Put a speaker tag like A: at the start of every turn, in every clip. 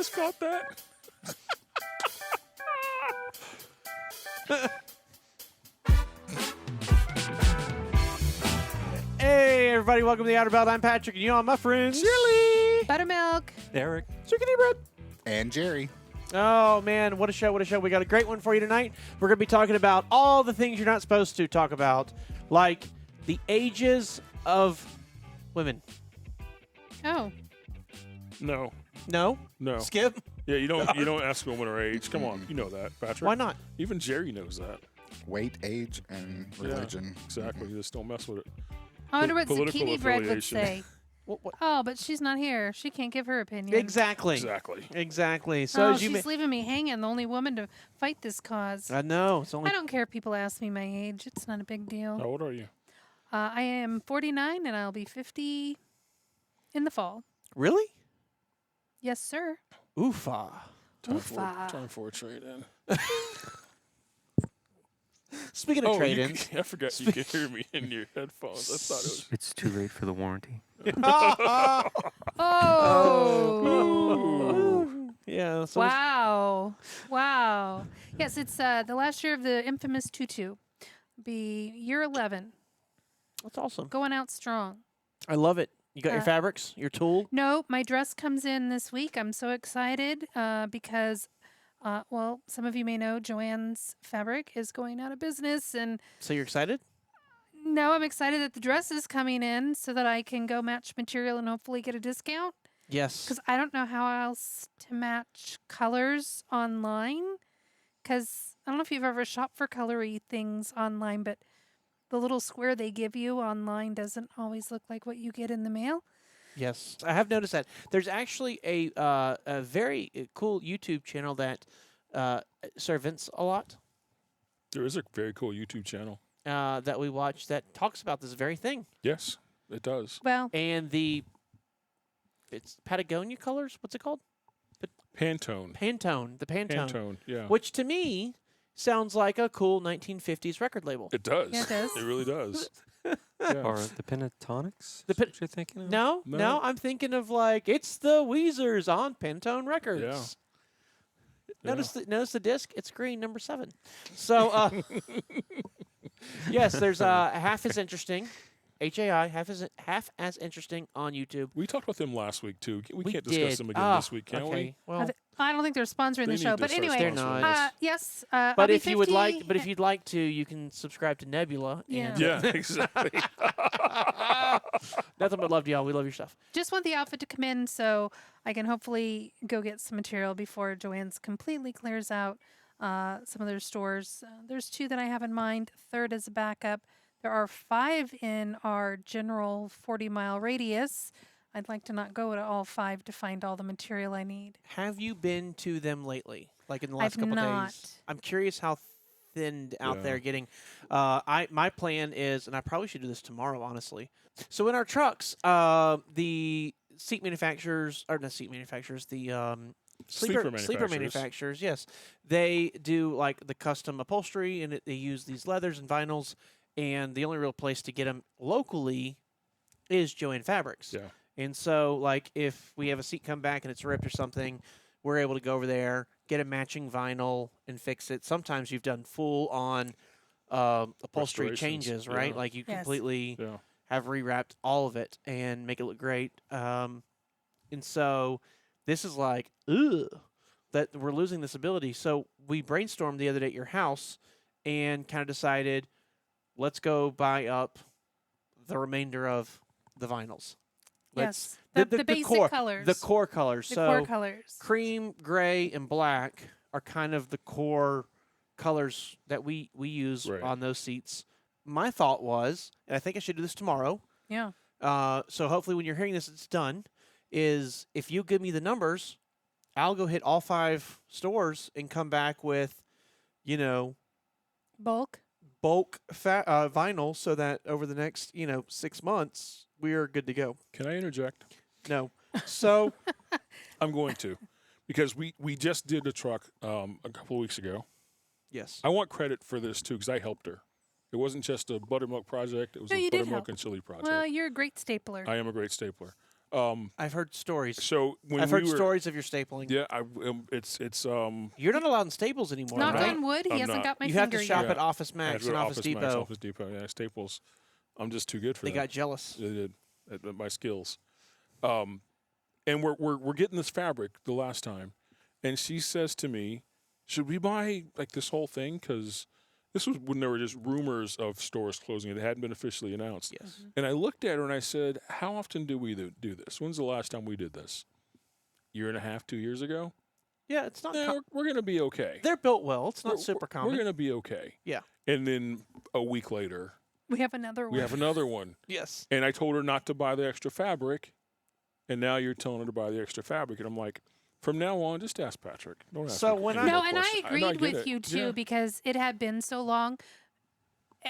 A: Chris caught that.
B: Hey, everybody, welcome to the Outer Belt. I'm Patrick, and you know my friends. Chili!
C: Buttermilk.
D: Eric.
B: Circuity bread.
E: And Jerry.
B: Oh, man, what a show, what a show. We got a great one for you tonight. We're going to be talking about all the things you're not supposed to talk about, like the ages of women.
C: Oh.
A: No.
B: No?
A: No.
B: Skip?
A: Yeah, you don't ask a woman her age. Come on, you know that, Patrick.
B: Why not?
A: Even Jerry knows that.
E: Weight, age, and religion.
A: Yeah, exactly. You just don't mess with it.
C: I wonder what
A: Political
C: zucchini bread would
A: affiliation.
C: say.
B: What?
C: Oh, but she's not here. She can't give her opinion.
B: Exactly. So
C: Oh,
B: as you
C: she's leaving me hanging, the only woman to fight this cause.
B: I know. It's only
C: I don't care if people ask me my age. It's not a big deal.
A: How old are you?
C: I am 49, and I'll be 50 in the fall.
B: Really?
C: Yes, sir.
B: Oofa.
A: Time for a trade-in.
B: Speaking of
A: Oh,
B: trade-ins.
A: I forgot you could hear me in your headphones. I thought it was...
D: It's too late for the warranty.
C: Oh.
B: Yeah. So
C: Wow. Wow. Yes, it's the last year of the infamous tutu. Be year 11.
B: That's awesome.
C: Going out strong.
B: I love it. You got your fabrics, your tool?
C: No, my dress comes in this week. I'm so excited because, well, some of you may know Joann's fabric is going out of business. And
B: So you're excited?
C: no, I'm excited that the dress is coming in so that I can go match material and hopefully get a discount.
B: Yes.
C: Because I don't know how else to match colors online. Because I don't know if you've ever shopped for colory things online, but the little square they give you online doesn't always look like what you get in the mail.
B: Yes, I have noticed that. There's actually a very cool YouTube channel that servants a lot
A: There is a very cool YouTube channel.
B: that we watch that talks about this very thing.
A: Yes, it does.
C: Well,
B: And it's Patagonia colors. What's it called?
A: Pantone.
B: Pantone. The Pantone.
A: Pantone, yeah.
B: Which to me sounds like a cool 1950s record label.
A: It does.
C: Yeah, it does.
A: It really does. Yeah.
D: Or the Pentatonics?
B: The
D: What you're thinking of?
B: No,
A: No.
B: I'm thinking of like it's the Weezers on Pantone Records.
A: Yeah.
B: Notice the disc. It's green, number 7. So, yes, there's half as interesting, HAI, half as interesting on YouTube.
A: We talked about them last week, too. We can't
B: did.
A: discuss them again this week, can
B: okay.
A: we?
B: Well,
C: I don't think they're sponsoring
A: They
C: the show.
A: need to
C: But
A: start
C: anyway,
B: They're not.
A: us.
C: yes.
B: but
C: I'll be
B: if you would like,
C: 50
B: but if you'd like to, you can subscribe to Nebula.
C: Yeah.
B: And,
A: Yeah, exactly.
B: nothing but love to y'all. We love your stuff.
C: just want the outfit to come in so I can hopefully go get some material before Joann's completely clears out some of their stores. There's 2 that I have in mind. Third is a backup. There are 5 in our general 40-mile radius. I'd like to not go to all 5 to find all the material I need.
B: Have you been to them lately? Like in the last
C: I've
B: couple
C: not.
B: days? I'm curious how thinned out
A: Yeah.
B: they're getting. My plan is, and I probably should do this tomorrow, honestly. So in our trucks, the seat manufacturers, or not seat manufacturers, the sleeper manufacturers, yes, they do like the custom upholstery, and they use these leathers and vinyls. And the only real place to get them locally is Joann Fabrics.
A: Yeah.
B: And so, like, if we have a seat come back and it's ripped or something, we're able to go over there, get a matching vinyl, and fix it. Sometimes you've done full-on upholstery
A: Restorations,
B: changes, right?
A: yeah.
B: Like, you
C: Yes.
B: completely
A: Yeah.
B: have rewrapped all of it and make it look great. And so this is like, ugh, that we're losing this ability. So we brainstormed the other day at your house and kind of decided, let's go buy up the remainder of the vinyls.
C: Yes. The basic
B: core,
C: colors.
B: The core colors.
C: The
B: so
C: core colors.
B: cream, gray, and black are kind of the core colors that we use
A: Right.
B: on those seats. My thought was, and I think I should do this tomorrow,
C: Yeah.
B: so hopefully when you're hearing this, it's done, is if you give me the numbers, I'll go hit all 5 stores and come back with,
C: Bulk.
B: bulk vinyl so that over the next, 6 months, we are good to go.
A: Can I interject?
B: No. So,
A: I'm going to. Because we just did the truck a couple of weeks ago.
B: yes.
A: I want credit for this, too, because I helped her. It wasn't just a Buttermilk project. It was
C: No,
A: a
C: you did
A: Buttermilk
C: help.
A: and chili project.
C: Well, you're a great stapler.
A: I am a great stapler.
B: I've heard stories.
A: So when
B: I've
A: we
B: heard
A: were,
B: stories of your stapling.
A: Yeah, it's
B: You're not allowed in Staples anymore,
C: Knock
B: right?
C: on wood, he
A: I'm
C: hasn't
A: not.
C: got my
B: You have to
C: finger
B: shop
C: yet.
B: at Office
A: I
B: Max
A: have
B: and
A: to
B: Office
A: Max,
B: Depot.
A: Office Depot, yeah, Staples. I'm just too good for
B: They
A: that.
B: got jealous.
A: They did at my skills. And we're getting this fabric the last time, and she says to me, "Should we buy like this whole thing? Because this was when there were just rumors of stores closing. It hadn't been officially announced."
B: Yes.
A: And I looked at her and I said, "How often do we do this? When's the last time we did this? Year and a half, 2 years ago?
B: Yeah, it's not.
A: Yeah, we're going to be okay.
B: They're built well. It's not
A: We're-
B: super
A: We're
B: common.
A: going to be okay."
B: Yeah.
A: And then a week later,
C: We have another one.
A: we have another one.
B: Yes.
A: And I told her not to buy the extra fabric, and now you're telling her to buy the extra fabric. And I'm like, from now on, just ask Patrick. Don't ask
B: So
A: me
B: when
A: any
B: I-
C: No,
A: more
C: and I
A: questions.
C: agreed
A: get
C: with
A: it.
C: you too
A: Yeah.
C: because it had been so long.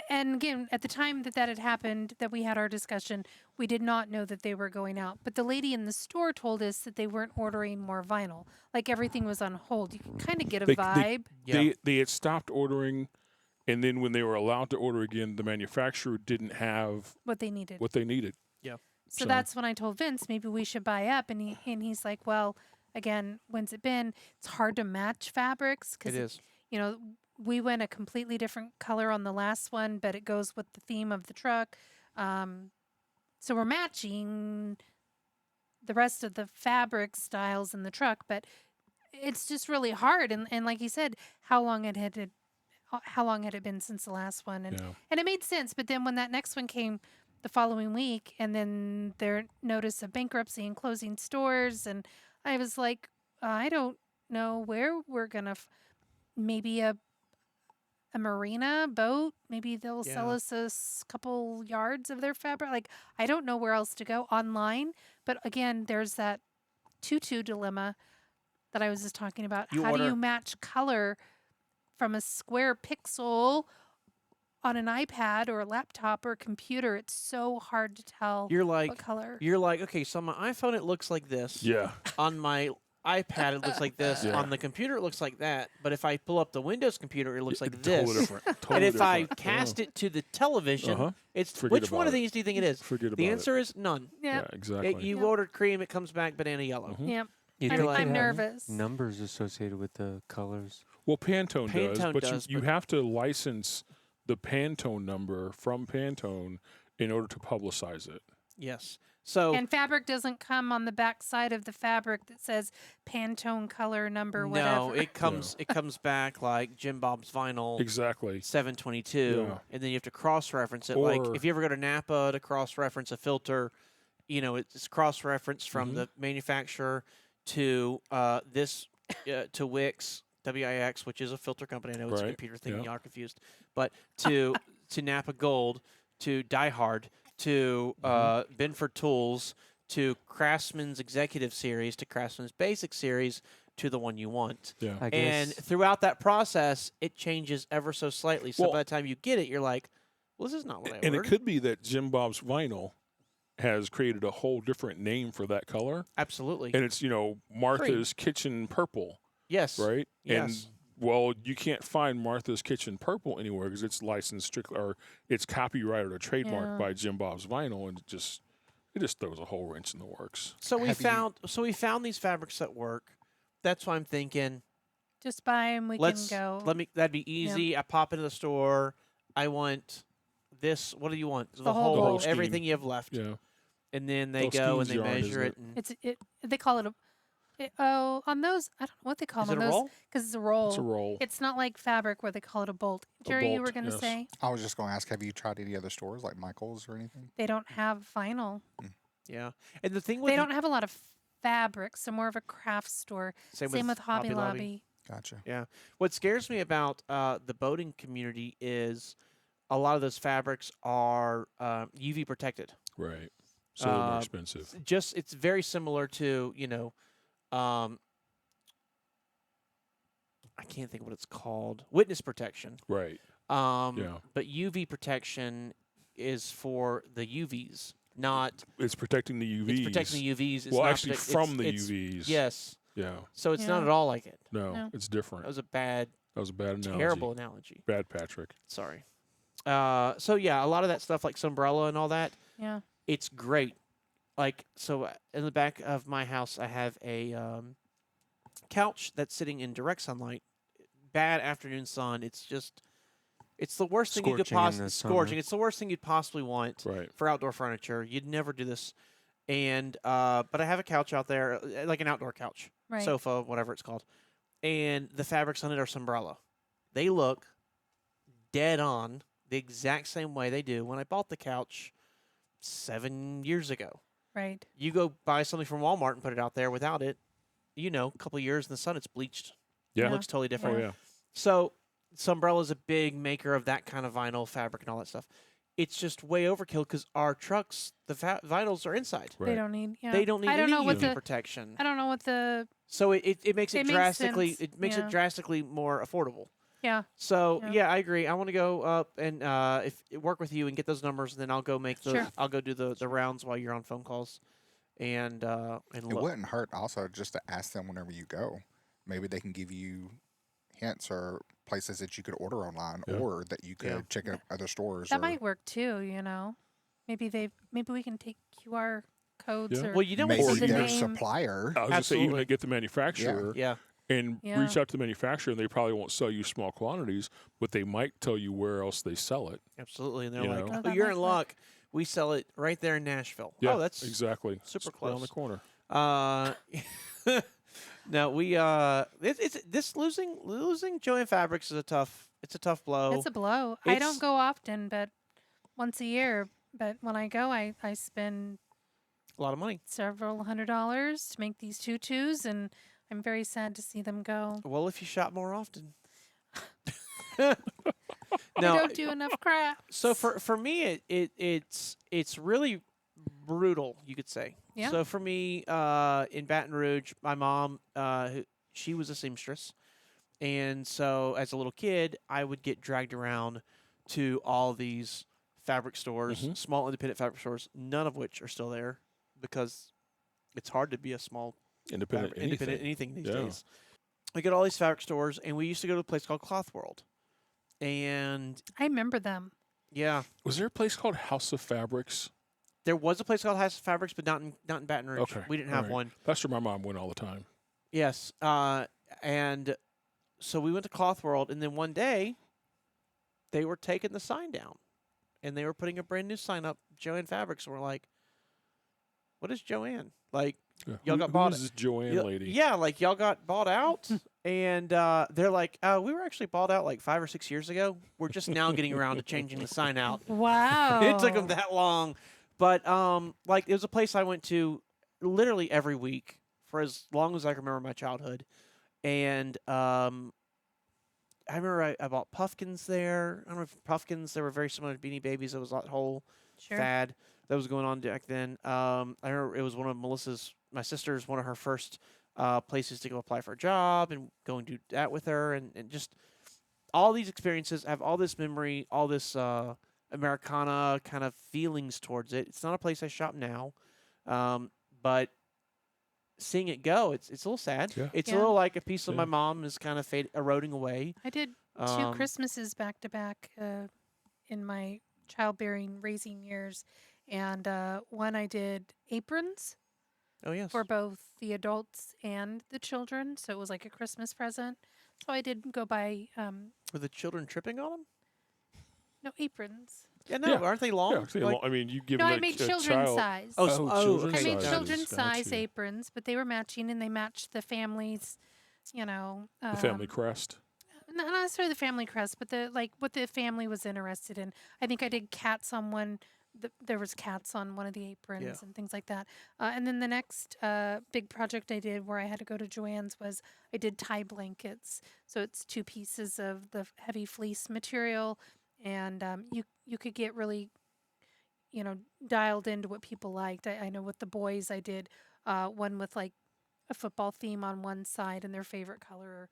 C: And again, at the time that had happened, that we had our discussion, we did not know that they were going out. But the lady in the store told us that they weren't ordering more vinyl. Like everything was on hold. You can kind of get a
A: They-
C: vibe.
B: Yeah.
A: They had stopped ordering, and then when they were allowed to order again, the manufacturer didn't have
C: what they needed.
A: what they needed.
C: So
A: So-
C: that's when I told Vince maybe we should buy up, and he's like, well, again, when's it been? It's hard to match fabrics
B: It
C: because
B: is.
C: you know we went a completely different color on the last one, but it goes with the theme of the truck. So we're matching the rest of the fabric styles in the truck, but it's just really hard. And like you said, how long had it been since the last one? And
A: Yeah.
C: and it made sense. But then when that next one came the following week, and then their notice of bankruptcy and closing stores, and I was like, I don't know where we're gonna. Maybe a marina boat. Maybe they'll sell
B: Yeah.
C: us a couple yards of their fabric. Like I don't know where else to go online. But again, there's that tutu dilemma that I was just talking about.
B: You
C: How do
B: order-
C: you match color from a square pixel on an iPad or a laptop or a computer? It's so hard to tell
B: You're
C: what
B: like,
C: color.
B: okay, so on my iPhone it looks like this.
A: Yeah.
B: On my iPad it looks like this.
A: Yeah.
B: On the computer it looks like that. But if I pull up the Windows computer it looks like
A: Totally
B: this.
A: different. Totally
B: And if I
A: different.
B: cast it to the television,
A: Uh-huh.
B: it's
A: Forget
B: which one
A: about
B: of
A: it.
B: these do you think it is?
A: Forget about
B: The
A: it.
B: answer is none.
C: Yeah.
A: Yeah, exactly.
B: You
C: Yep.
B: ordered cream, it comes back banana yellow.
A: Mhm.
C: Yep.
D: You
C: I'm,
D: think they
C: I'm
D: have
C: nervous.
D: numbers associated with the colors?
A: Well, Pantone, does,
B: Pantone
A: but
B: does,
A: you
B: but-
A: have to license the Pantone number from Pantone in order to publicize it.
B: Yes. So
C: And fabric doesn't come on the back side of the fabric that says Pantone color number whatever.
B: no, it comes back like Jim Bob's vinyl
A: Exactly.
B: 722,
A: Yeah.
B: and then you have to cross reference it. Like
A: Or-
B: if you ever go to Napa to cross reference a filter, it's cross reference from
A: Mhm.
B: the manufacturer to this to Wix, which is a filter company. I know it's a
A: Right,
B: computer thing,
A: yeah.
B: y'all are confused, but to Napa Gold, to Die Hard, to Benford Tools, to Craftsman's Executive Series, to Craftsman's Basic Series, to the one you want.
A: Yeah.
D: I
B: And
D: guess
B: throughout that process, it changes ever so slightly. So
A: Well-
B: by the time you get it, you're like, well, this is not what I
A: And it
B: ordered.
A: could be that Jim Bob's vinyl has created a whole different name for that color,
B: Absolutely.
A: and it's Martha's Kitchen Purple,
B: Yes.
A: right?
B: Yes.
A: And well, you can't find Martha's Kitchen Purple anywhere because it's licensed strictly or it's copyrighted or trademarked
C: Yeah.
A: by Jim Bob's vinyl, and it just throws a whole wrench in the works.
B: So we
E: Have you-
B: found these fabrics that work. That's why I'm thinking,
C: Just buy them. We
B: let's
C: can go.
B: that'd be easy. I pop into the store. I want this. What do you want?
C: The whole
A: The whole scheme.
B: everything you have left.
A: Yeah.
B: And then they
A: Those
B: go and
A: schemes
B: they
A: yarn,
B: measure
A: isn't
B: it. And
C: It's they call it a. On those, I don't know what they call
B: is
C: them.
B: it a
C: on those
B: roll?
C: because it's a roll.
A: It's a roll.
C: It's not like fabric where they call it a bolt. Jerry, you
A: bolt,
C: were going to
A: yes.
C: say
E: I was just going to ask, have you tried any other stores like Michael's or anything?
C: they don't have vinyl.
B: Yeah. And the thing with
C: They don't have a lot of fabric, so more of a craft store.
B: same
C: with Hobby Lobby.
E: Gotcha.
B: Yeah. What scares me about the boating community is a lot of those fabrics are UV protected.
A: Right. So they're more
B: Uh,
A: expensive.
B: It's very similar to I can't think of what it's called. Witness protection.
A: Right. Yeah.
B: But UV protection is for the UVs, not
A: It's protecting the UVs.
B: it's protecting the UVs. It's
A: well,
B: not
A: actually,
B: protect-
A: from the
B: it's-
A: UVs.
B: Yes.
A: Yeah.
B: So it's not
C: Yeah.
B: at all like it.
A: No,
C: No.
A: it's different.
B: That was a bad,
A: That was a bad analogy.
B: terrible analogy.
A: Bad Patrick.
B: Sorry. So yeah, a lot of that stuff like Sunbrella and all that,
C: Yeah.
B: it's great. like so in the back of my house, I have a couch that's sitting in direct sunlight. Bad afternoon sun. It's the worst thing you could
D: Scorching in
B: possibly
D: the summer.
B: scorching. It's the worst thing you'd possibly want
A: Right.
B: for outdoor furniture. You'd never do this. And but I have a couch out there, like an outdoor couch,
C: Right.
B: sofa, whatever it's called. And the fabrics on it are Sombrella. They look dead on the exact same way they do when I bought the couch 7 years ago.
C: Right.
B: You go buy something from Walmart and put it out there without it, a couple of years in the sun, it's bleached.
A: Yeah.
B: It looks totally
A: Oh
B: different.
A: yeah.
B: So Sombrella is a big maker of that kind of vinyl fabric and all that stuff. It's just way overkill because our trucks, the vinyls are inside.
A: Right.
C: They don't need. Yeah.
B: They don't need
C: I don't
B: any
C: know what
B: UV
C: the.
B: protection.
C: I don't know what the.
B: So it makes it
C: It makes
B: drastically
C: sense,
B: it makes
C: yeah.
B: it drastically more affordable.
C: Yeah.
B: So
C: Yeah.
B: yeah, I agree. I want to go up and work with you and get those numbers, and then I'll go make the
C: Sure.
B: I'll go do the rounds while you're on phone calls, and
E: It
B: look.
E: wouldn't hurt also just to ask them whenever you go. Maybe they can give you hints or places that you could order online
A: Yeah.
E: or that you could
B: Yeah.
E: check out other stores.
C: That
E: or
C: might work too. Maybe we can take QR codes
A: Yeah.
C: or.
B: Well, you know
E: maybe
B: what's
C: the
E: their
C: name.
E: supplier.
A: I was gonna say even
B: Absolutely.
A: to get the manufacturer
B: yeah.
A: and
C: Yeah.
A: reach out to the manufacturer, and they probably won't sell you small quantities, but they might tell you where else they sell it.
B: Absolutely, and they're
A: You
B: like,
A: know?
C: Oh,
B: "Oh,
C: that
B: you're
C: might
B: in
C: work.
B: luck. We sell it right there in Nashville."
A: Yeah,
B: Oh, that's
A: exactly.
B: super
A: It's right on
B: close.
A: the corner.
B: No, we it's this losing Joann Fabrics is a tough blow.
C: It's a blow. I
B: It's-
C: don't go often, but once a year. But when I go, I spend
B: a lot of money.
C: several $100s to make these tutus, and I'm very sad to see them go.
B: Well, if you shop more often.
C: I
B: No,
C: don't do enough crafts.
B: so for me it's really brutal, you could say.
C: Yeah.
B: So for me, in Baton Rouge, my mom, she was a seamstress, and so as a little kid, I would get dragged around to all these fabric stores,
A: Mhm.
B: small independent fabric stores, none of which are still there because it's hard to be a small
A: Independent
B: independent
A: anything.
B: anything these
A: Yeah.
B: days. We get all these fabric stores, and we used to go to a place called Cloth World, and
C: I remember them.
B: yeah.
A: Was there a place called House of Fabrics?
B: There was a place called House of Fabrics, but not in Baton Rouge.
A: Okay,
B: We didn't
A: all
B: have
A: right.
B: one.
A: That's where my mom went all the time.
B: Yes. And so we went to Cloth World, and then one day they were taking the sign down, and they were putting a brand new sign up, Joann Fabrics, and we're like, "What is Joann?" Like,
A: Yeah.
B: Y'all got bought-
A: Who's this Joann
B: yeah,
A: lady?
B: yeah, like y'all got bought out, and they're like, "We were actually bought out like 5 or 6 years ago. We're just now getting around to changing the sign out."
C: Wow.
B: It took them that long, but like it was a place I went to literally every week for as long as I can remember my childhood, and I remember I bought puffkins there. I don't know if puffkins, they were very similar to Beanie Babies. It was that whole
C: Sure.
B: fad that was going on back then. I remember it was one of my sister's, one of her first places to go apply for a job and go and do that with her, and just all these experiences. I have all this memory, all this Americana kind of feelings towards it. It's not a place I shop now, but seeing it go, it's a little sad.
A: Yeah.
B: It's a
C: Yeah.
B: little like a piece of
A: Yeah.
B: my mom is kind of eroding away.
C: I did two
B: Um,
C: Christmases back to back in my childbearing raising years, and one I did aprons
B: Oh yes.
C: for both the adults and the children, so it was like a Christmas present. So I did go buy
B: Were the children tripping on them?
C: no aprons.
B: Yeah, no,
A: Yeah.
B: aren't they long?
A: Yeah, see,
B: Like-
A: I mean, you give
C: No,
A: them
C: I
A: a,
C: made
A: a
C: children's
A: child.
C: size.
B: Oh,
A: children's
C: I made
B: okay.
A: size.
C: children's size
A: Gotcha.
C: aprons, but they were matching, and they matched the family's,
A: The family crest.
C: not necessarily the family crest, but what the family was interested in. I think I did cats on one. There was cats on one of the aprons
B: Yeah.
C: and things like that. And then the next big project I did, where I had to go to Joann's, was I did tie blankets. So it's two pieces of the heavy fleece material, and you could get really, dialed into what people liked. I know with the boys, I did one with like a football theme on one side and their favorite color,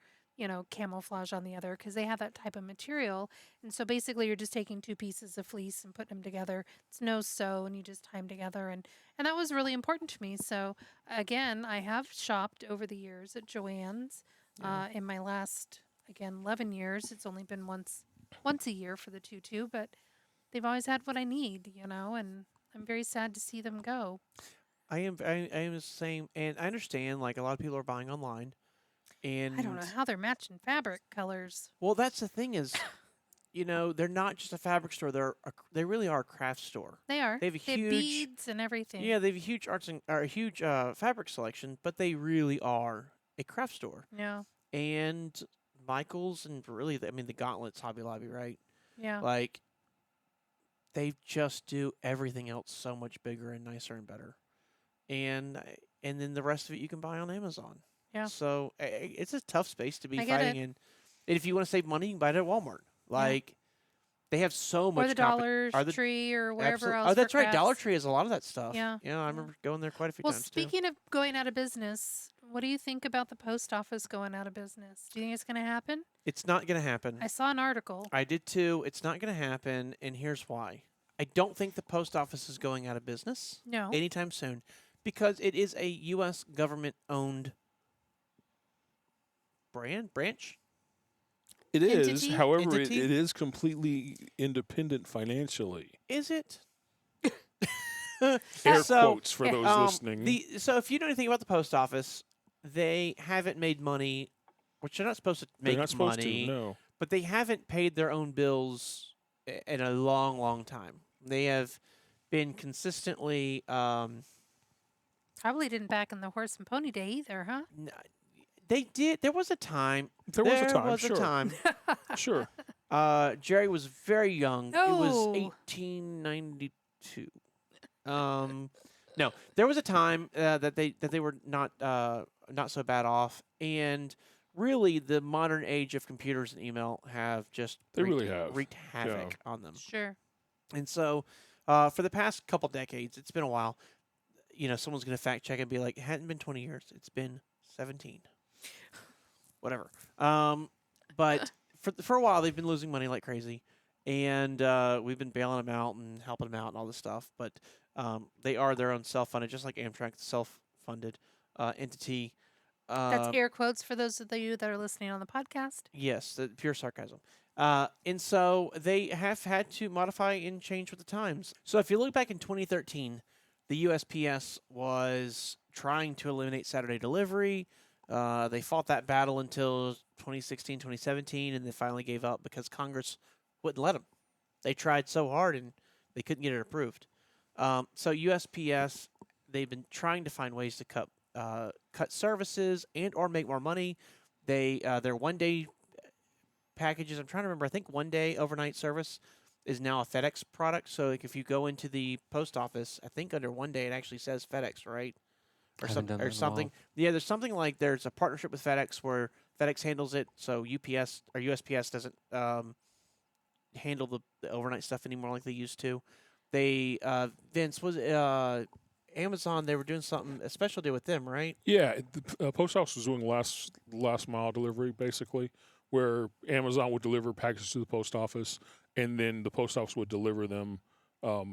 C: camouflage on the other, because they have that type of material. And so basically, you're just taking two pieces of fleece and putting them together. It's no sew, and you just tie them together. And that was really important to me. So again, I have shopped over the years at Joann's.
B: Yeah.
C: In my last, again, 11 years, it's only been once a year for the tutu, but they've always had what I need, and I'm very sad to see them go.
B: I am the same, and I understand. Like a lot of people are buying online, and
C: I don't know how they're matching fabric colors.
B: well, that's the thing is, they're not just a fabric store. They really are a craft store.
C: They are.
B: They have a
C: They have
B: huge
C: beads and everything.
B: Yeah, they have a huge a huge fabric selection, but they really are a craft store.
C: Yeah.
B: And Michaels and really, I mean, the Gauntlets, Hobby Lobby, right?
C: Yeah.
B: Like they just do everything else so much bigger and nicer and better. And then the rest of it you can buy on Amazon.
C: Yeah.
B: So it's a tough space to be
C: I get
B: fighting
C: it.
B: in. And if you want to save money, you can buy it at Walmart. Like they have so much.
C: Or the Dollar Tree or wherever else.
B: Oh, that's
C: for
B: right. Dollar
C: crafts.
B: Tree has a lot of that stuff.
C: Yeah.
B: Yeah, I remember going there quite a few
C: Well,
B: times too.
C: speaking of going out of business, what do you think about the post office going out of business? Do you think it's going to happen?
B: It's not going to happen.
C: I saw an article.
B: I did too. It's not going to happen, and here's why. I don't think the post office is going out of business
C: No.
B: anytime soon because it is a U.S. government-owned branch.
A: It is,
C: Entity?
A: however,
B: Entity?
A: it is completely independent financially.
B: Is it?
A: Air
B: So,
A: quotes for those listening.
B: So if you know anything about the post office, they haven't made money, which they're not supposed to make
A: They're not supposed
B: money,
A: to, no.
B: but they haven't paid their own bills in a long, long time. They have been consistently
C: Probably didn't back in the horse and pony day either, huh?
B: they did. There was a time.
A: There was a time,
B: was
A: sure.
B: a time.
A: Sure.
B: Jerry was very young. It was
C: Oh.
B: 1892. No, there was a time that they were not so bad off, and really the modern age of computers and email have just
A: They really have.
B: wreaked havoc on them.
C: Sure.
B: And so, for the past couple decades, it's been a while. Someone's going to fact check and be like, it hadn't been 20 years. It's been 17. Whatever. But for a while, they've been losing money like crazy. And we've been bailing them out and helping them out and all this stuff. But they are their own self-funded, just like Amtrak, self-funded entity.
C: That's air quotes for those of you that are listening on the podcast.
B: Yes, the pure sarcasm. And so they have had to modify and change with the times. So if you look back in 2013, the USPS was trying to eliminate Saturday delivery. They fought that battle until 2016, 2017, and they finally gave up because Congress wouldn't let them. They tried so hard and they couldn't get it approved. So USPS, they've been trying to find ways to cut services and or make more money. Their one-day packages, I'm trying to remember, I think one-day overnight service is now a FedEx product. So like if you go into the post office, I think under one day it actually says FedEx, right? Or
D: Haven't done that in a
B: something.
D: while.
B: Yeah, there's something like there's a partnership with FedEx where FedEx handles it, so UPS or USPS doesn't handle the overnight stuff anymore like they used to. They Vince was Amazon. They were doing something a special deal with them, right?
A: Yeah, the post office was doing last mile delivery, basically, where Amazon would deliver packages to the post office, and then the post office would deliver them all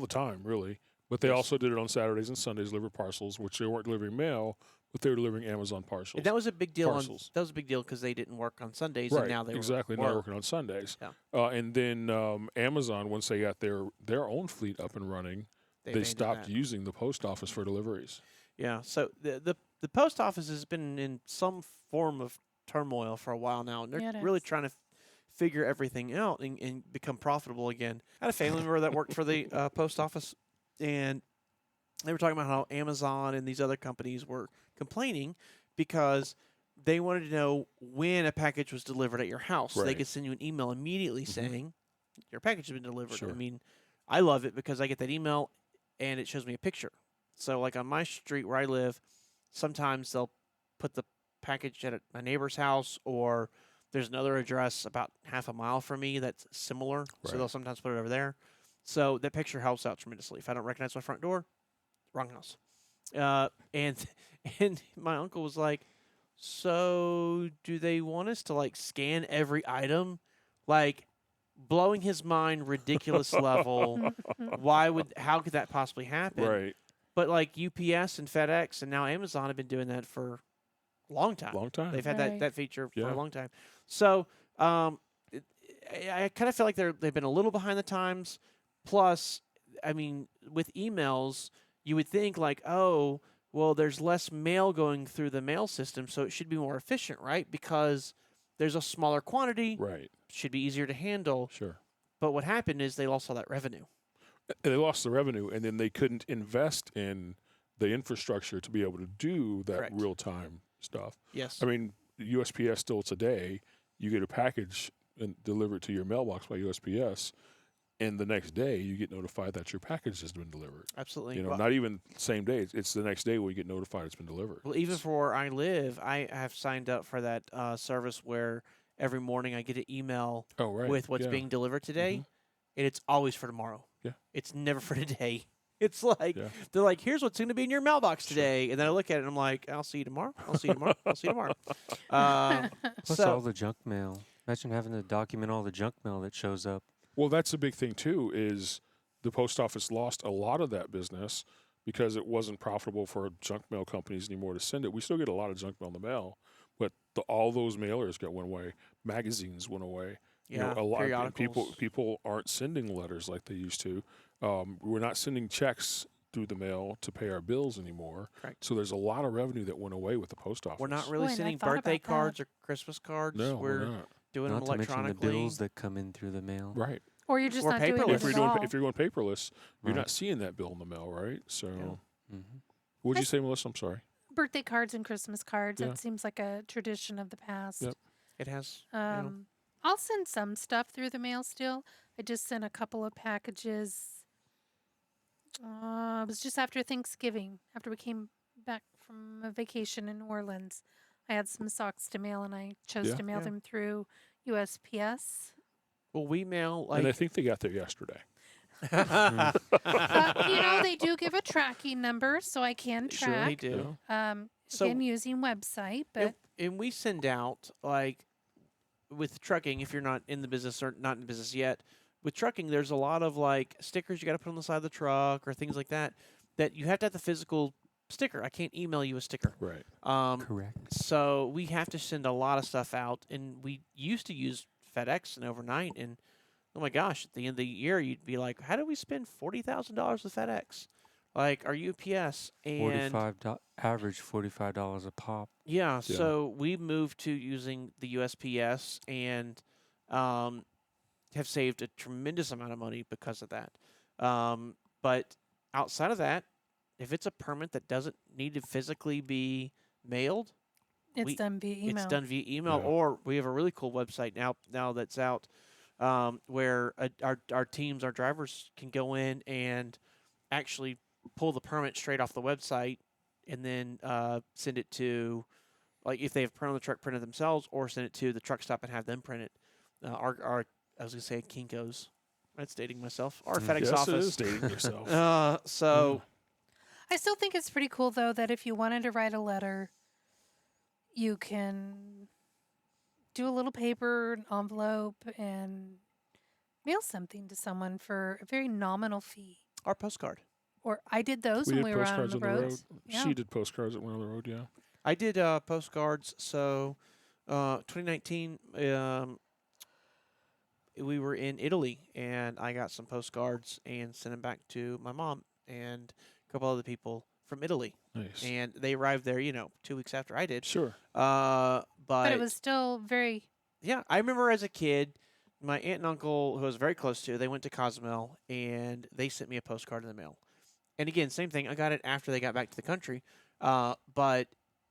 A: the time, really. But they also did it on Saturdays and Sundays, deliver parcels, which they weren't delivering mail, but they were delivering Amazon parcels.
B: And that was a big deal.
A: Parcels.
B: That was a big deal because they didn't work on Sundays,
A: Right,
B: and now they
A: exactly.
B: were.
A: Now they're working on Sundays.
B: Yeah.
A: And then Amazon, once they got their own fleet up and running, they
B: abandoned
A: stopped
B: that.
A: using the post office for deliveries.
B: Yeah. So the post office has been in some form of turmoil for a while now, and they're
C: Yeah, it
B: really
C: is.
B: trying to figure everything out and become profitable again. I had a family member that worked for the post office, and they were talking about how Amazon and these other companies were complaining because they wanted to know when a package was delivered at your house. So they
A: Right.
B: could send you an email immediately saying your package has been delivered.
A: Sure.
B: I mean, I love it because I get that email and it shows me a picture. So like on my street where I live, sometimes they'll put the package at my neighbor's house, or there's another address about half a mile from me that's similar. So
A: Right.
B: they'll sometimes put it over there. So that picture helps out tremendously. If I don't recognize my front door, wrong house. And my uncle was like, so do they want us to like scan every item? Like blowing his mind ridiculous level. How could that possibly happen?
A: Right.
B: But like UPS and FedEx and now Amazon have been doing that for a long time.
A: Long time.
B: They've had
C: Right.
B: that feature for
A: Yeah.
B: a long time. So I kind of feel like they've been a little behind the times. Plus, I mean, with emails, you would think like, oh, well, there's less mail going through the mail system, so it should be more efficient, right? Because there's a smaller quantity,
A: Right.
B: should be easier to handle.
A: Sure.
B: But what happened is they lost all that revenue.
A: And they lost the revenue, and then they couldn't invest in the infrastructure to be able to do that
B: Correct.
A: real time stuff.
B: Yes.
A: I mean, USPS still today, you get a package and delivered to your mailbox by USPS, and the next day you get notified that your package has been delivered.
B: Absolutely.
A: You know,
B: well,
A: not even same day; it's the next day where you get notified it's been delivered.
B: well, even for where I live, I have signed up for that service where every morning I get an email
A: Oh, right.
B: with what's
A: Yeah.
B: being delivered today,
A: Mhm.
B: and it's always for tomorrow.
A: Yeah.
B: It's never for today. It's like
A: Yeah.
B: they're like, here's what's going to be in your mailbox
A: Sure.
B: today, and then I look at it and I'm like, I'll see you tomorrow. I'll see you tomorrow. I'll see you tomorrow.
D: Plus
B: so
D: all the junk mail. Imagine having to document all the junk mail that shows up.
A: Well, that's a big thing too. Is the post office lost a lot of that business because it wasn't profitable for junk mail companies anymore to send it. We still get a lot of junk mail in the mail, but all those mailers went away. Magazines went away.
B: yeah,
A: A lot of
B: periodicals.
A: people aren't sending letters like they used to. We're not sending checks through the mail to pay our bills anymore.
B: Correct.
A: So there's a lot of revenue that went away with the post office.
B: We're not really
C: Boy, and I
B: sending
C: thought
B: birthday
C: about that.
B: cards or Christmas cards.
A: No,
B: we're
A: we're not.
B: doing
D: Not
B: them
D: to mention the
B: electronically.
D: bills that come in through the mail.
A: Right.
C: Or you're just
B: Or
C: not doing
B: paperless.
C: it
A: If you're
C: at
A: doing
C: all.
A: if you're going paperless, you're
D: Right.
A: not seeing that bill in the mail, right? So,
D: hmm
A: what'd you say, Melissa? I'm sorry.
C: Birthday cards and Christmas cards.
A: Yeah.
C: That seems like a tradition of the past.
A: Yep.
B: It has. know.
C: I'll send some stuff through the mail still. I just sent a couple of packages. It was just after Thanksgiving, after we came back from a vacation in New Orleans. I had some socks to mail, and I chose
A: Yeah.
C: to mail
B: Yeah.
C: them through USPS.
B: Well, we mail
A: And I
B: like.
A: think they got there yesterday.
C: They do give a tracking number, so I can
B: Sure,
C: track.
B: they do. So-
C: Again, using website, but
B: And we send out like with trucking, if you're not in the business or not in business yet, with trucking, there's a lot of like stickers you got to put on the side of the truck or things like that you have to have the physical sticker. I can't email you a sticker.
A: Right.
D: Correct.
B: So we have to send a lot of stuff out, and we used to use FedEx and overnight, and oh my gosh, at the end of the year, you'd be like, how did we spend $40,000 with FedEx? Like our UPS and
D: Average $45 a pop.
B: yeah, so we moved to using the USPS and have saved a tremendous amount of money because of that. But outside of that, if it's a permit that doesn't need to physically be mailed,
C: it's done via email.
B: it's done via email.
A: Yeah.
B: Or we have a really cool website now that's out where our teams, our drivers can go in and actually pull the permit straight off the website and then send it to, like if they have printed on the truck, printed themselves, or send it to the truck stop and have them print it. Our I was gonna say Kinko's. That's dating myself. Our FedEx
A: Yes, it
B: office.
A: is dating yourself.
B: So
C: I still think it's pretty cool, though, that if you wanted to write a letter, you can do a little paper, an envelope, and mail something to someone for a very nominal fee.
B: our postcard.
C: Or I did those
A: we
C: when
A: did
C: we were out on
A: postcards
C: the
A: on the road.
C: roads. Yeah.
A: She did postcards that went on the road. Yeah.
B: I did postcards. So 2019, we were in Italy, and I got some postcards and sent them back to my mom and a couple other people from Italy.
A: Nice.
B: And they arrived there, 2 weeks after I did.
A: Sure.
C: But it was still very.
B: Yeah, I remember as a kid, my aunt and uncle, who I was very close to, they went to Cozumel, and they sent me a postcard in the mail. And again, same thing. I got it after they got back to the country, but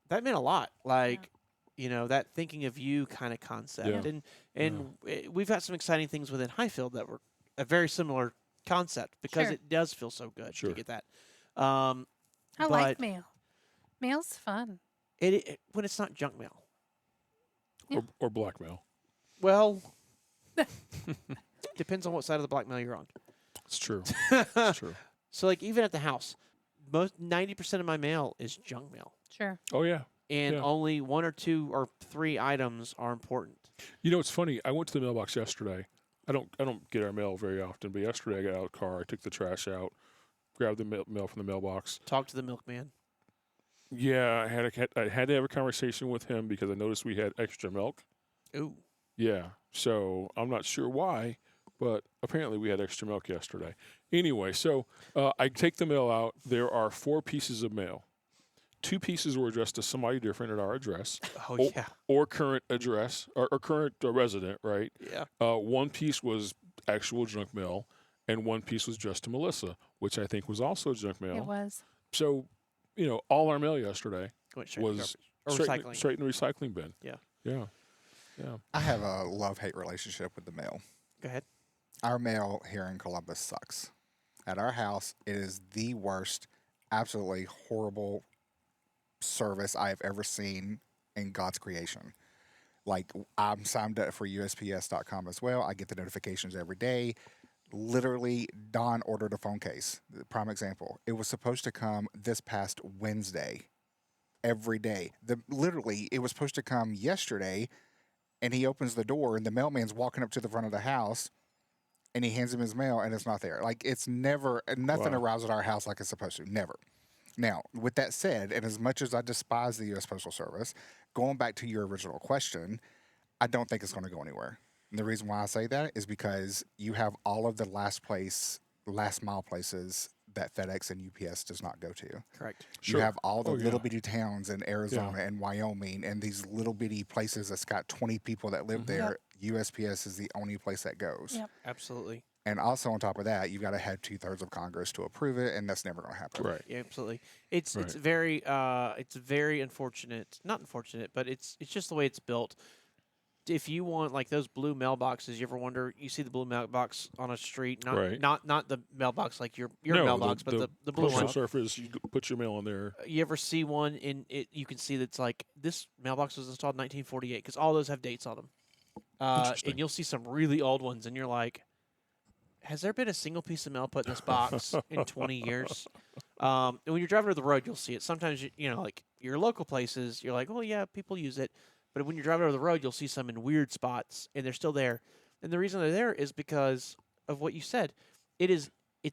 B: that meant a lot. Like, that thinking of you kind of concept.
A: Yeah.
B: And we've got some exciting things within Hyfield that were a very similar concept because
C: Sure.
B: it does feel so good
A: Sure.
B: to get that.
C: I
B: But
C: like mail. Mail's fun.
B: it when it's not junk mail.
C: Yeah.
A: Or blackmail.
B: Well, depends on what side of the blackmail you're on.
A: It's true. It's true.
B: So, like, even at the house, 90% of my mail is junk mail,
C: Sure.
A: Oh yeah.
B: and
A: Yeah.
B: only 1 or 2 or 3 items are important.
A: You know, it's funny. I went to the mailbox yesterday. I don't get our mail very often, but yesterday I got out of the car. I took the trash out, grabbed the mail from the mailbox.
B: Talk to the milkman.
A: Yeah, I had to have a conversation with him because I noticed we had extra milk.
B: Ooh,
A: Yeah, so I'm not sure why, but apparently we had extra milk yesterday. Anyway, so I take the mail out. There are 4 pieces of mail. 2 pieces were addressed to somebody different at our address,
B: Oh
A: or,
B: yeah,
A: or current address or current resident, right?
B: yeah.
A: 1 piece was actual junk mail, and 1 piece was just to Melissa, which I think was also junk mail.
C: It was.
A: So, all our mail yesterday
B: Went straight to
A: was
B: garbage. Or recycling.
A: straight in the recycling bin.
B: Yeah.
A: Yeah.
E: I have a love-hate relationship with the mail.
B: Go ahead.
E: Our mail here in Columbus sucks. At our house, it is the worst, absolutely horrible service I have ever seen in God's creation. Like, I'm signed up for USPS.com as well. I get the notifications every day. Literally, Don ordered a phone case. The prime example. It was supposed to come this past Wednesday. Every day. Literally, it was supposed to come yesterday, and he opens the door, and the mailman's walking up to the front of the house, and he hands him his mail, and it's not there. Like, it's never, nothing
A: Wow.
E: arrives at our house like it's supposed to. Never. Now, with that said, and as much as I despise the U.S. Postal Service, going back to your original question, I don't think it's going to go anywhere. And the reason why I say that is because you have all of the last mile places that FedEx and UPS does not go to.
B: Correct.
E: You
A: Sure.
E: have all the
A: Oh, yeah.
E: little bitty towns in Arizona and Wyoming and these little bitty places that's got 20 people that live there. USPS is the only place that goes.
C: Yep.
B: Absolutely.
E: And also on top of that, you've got to have 2/3 of Congress to approve it, and that's never going to happen.
A: Right.
B: Yeah, absolutely. It's
A: Right.
B: it's very unfortunate. Not unfortunate, but it's just the way it's built. If you want like those blue mailboxes, you ever wonder? You see the blue mailbox on a street, not
A: Right.
B: not the mailbox like your
A: No,
B: mailbox, but the blue
A: postal
B: one.
A: surface, you put your mail in there.
B: You ever see one in it? You can see that's like this mailbox was installed in 1948 because all those have dates on them.
A: Interesting.
B: And you'll see some really old ones, and you're like, has there been a single piece of mail put in this box in 20 years? And when you're driving to the road, you'll see it. Sometimes, like your local places, you're like, oh, yeah, people use it. But when you're driving over the road, you'll see some in weird spots, and they're still there. And the reason they're there is because of what you said. It's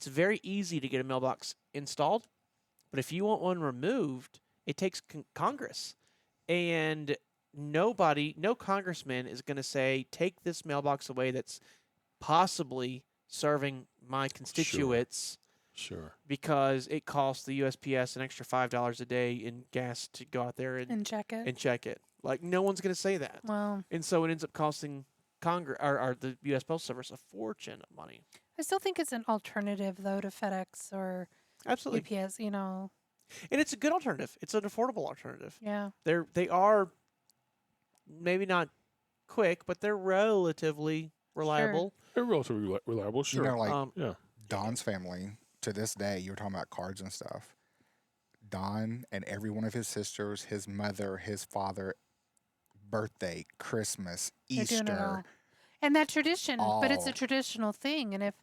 B: very easy to get a mailbox installed, but if you want one removed, it takes Congress. And no congressman is going to say, take this mailbox away that's possibly serving my constituents
A: Sure.
B: because it costs the USPS an extra $5 a day in gas to go out there
C: And check it.
B: and check it. Like, no one's going to say that.
C: Well,
B: And so it ends up costing Congress or the U.S. Postal Service a fortune of money.
C: I still think it's an alternative though to FedEx or
B: Absolutely.
C: UPS.
B: And it's a good alternative. It's an affordable alternative.
C: Yeah.
B: They are maybe not quick, but they're relatively reliable.
A: They're relatively reliable. Sure.
E: You know, like
A: yeah.
E: Don's family, to this day, you were talking about cards and stuff. Don and every one of his sisters, his mother, his father, birthday, Christmas,
C: They're doing it all.
E: Easter.
C: And that tradition, but it's a
E: all-
C: traditional thing. And if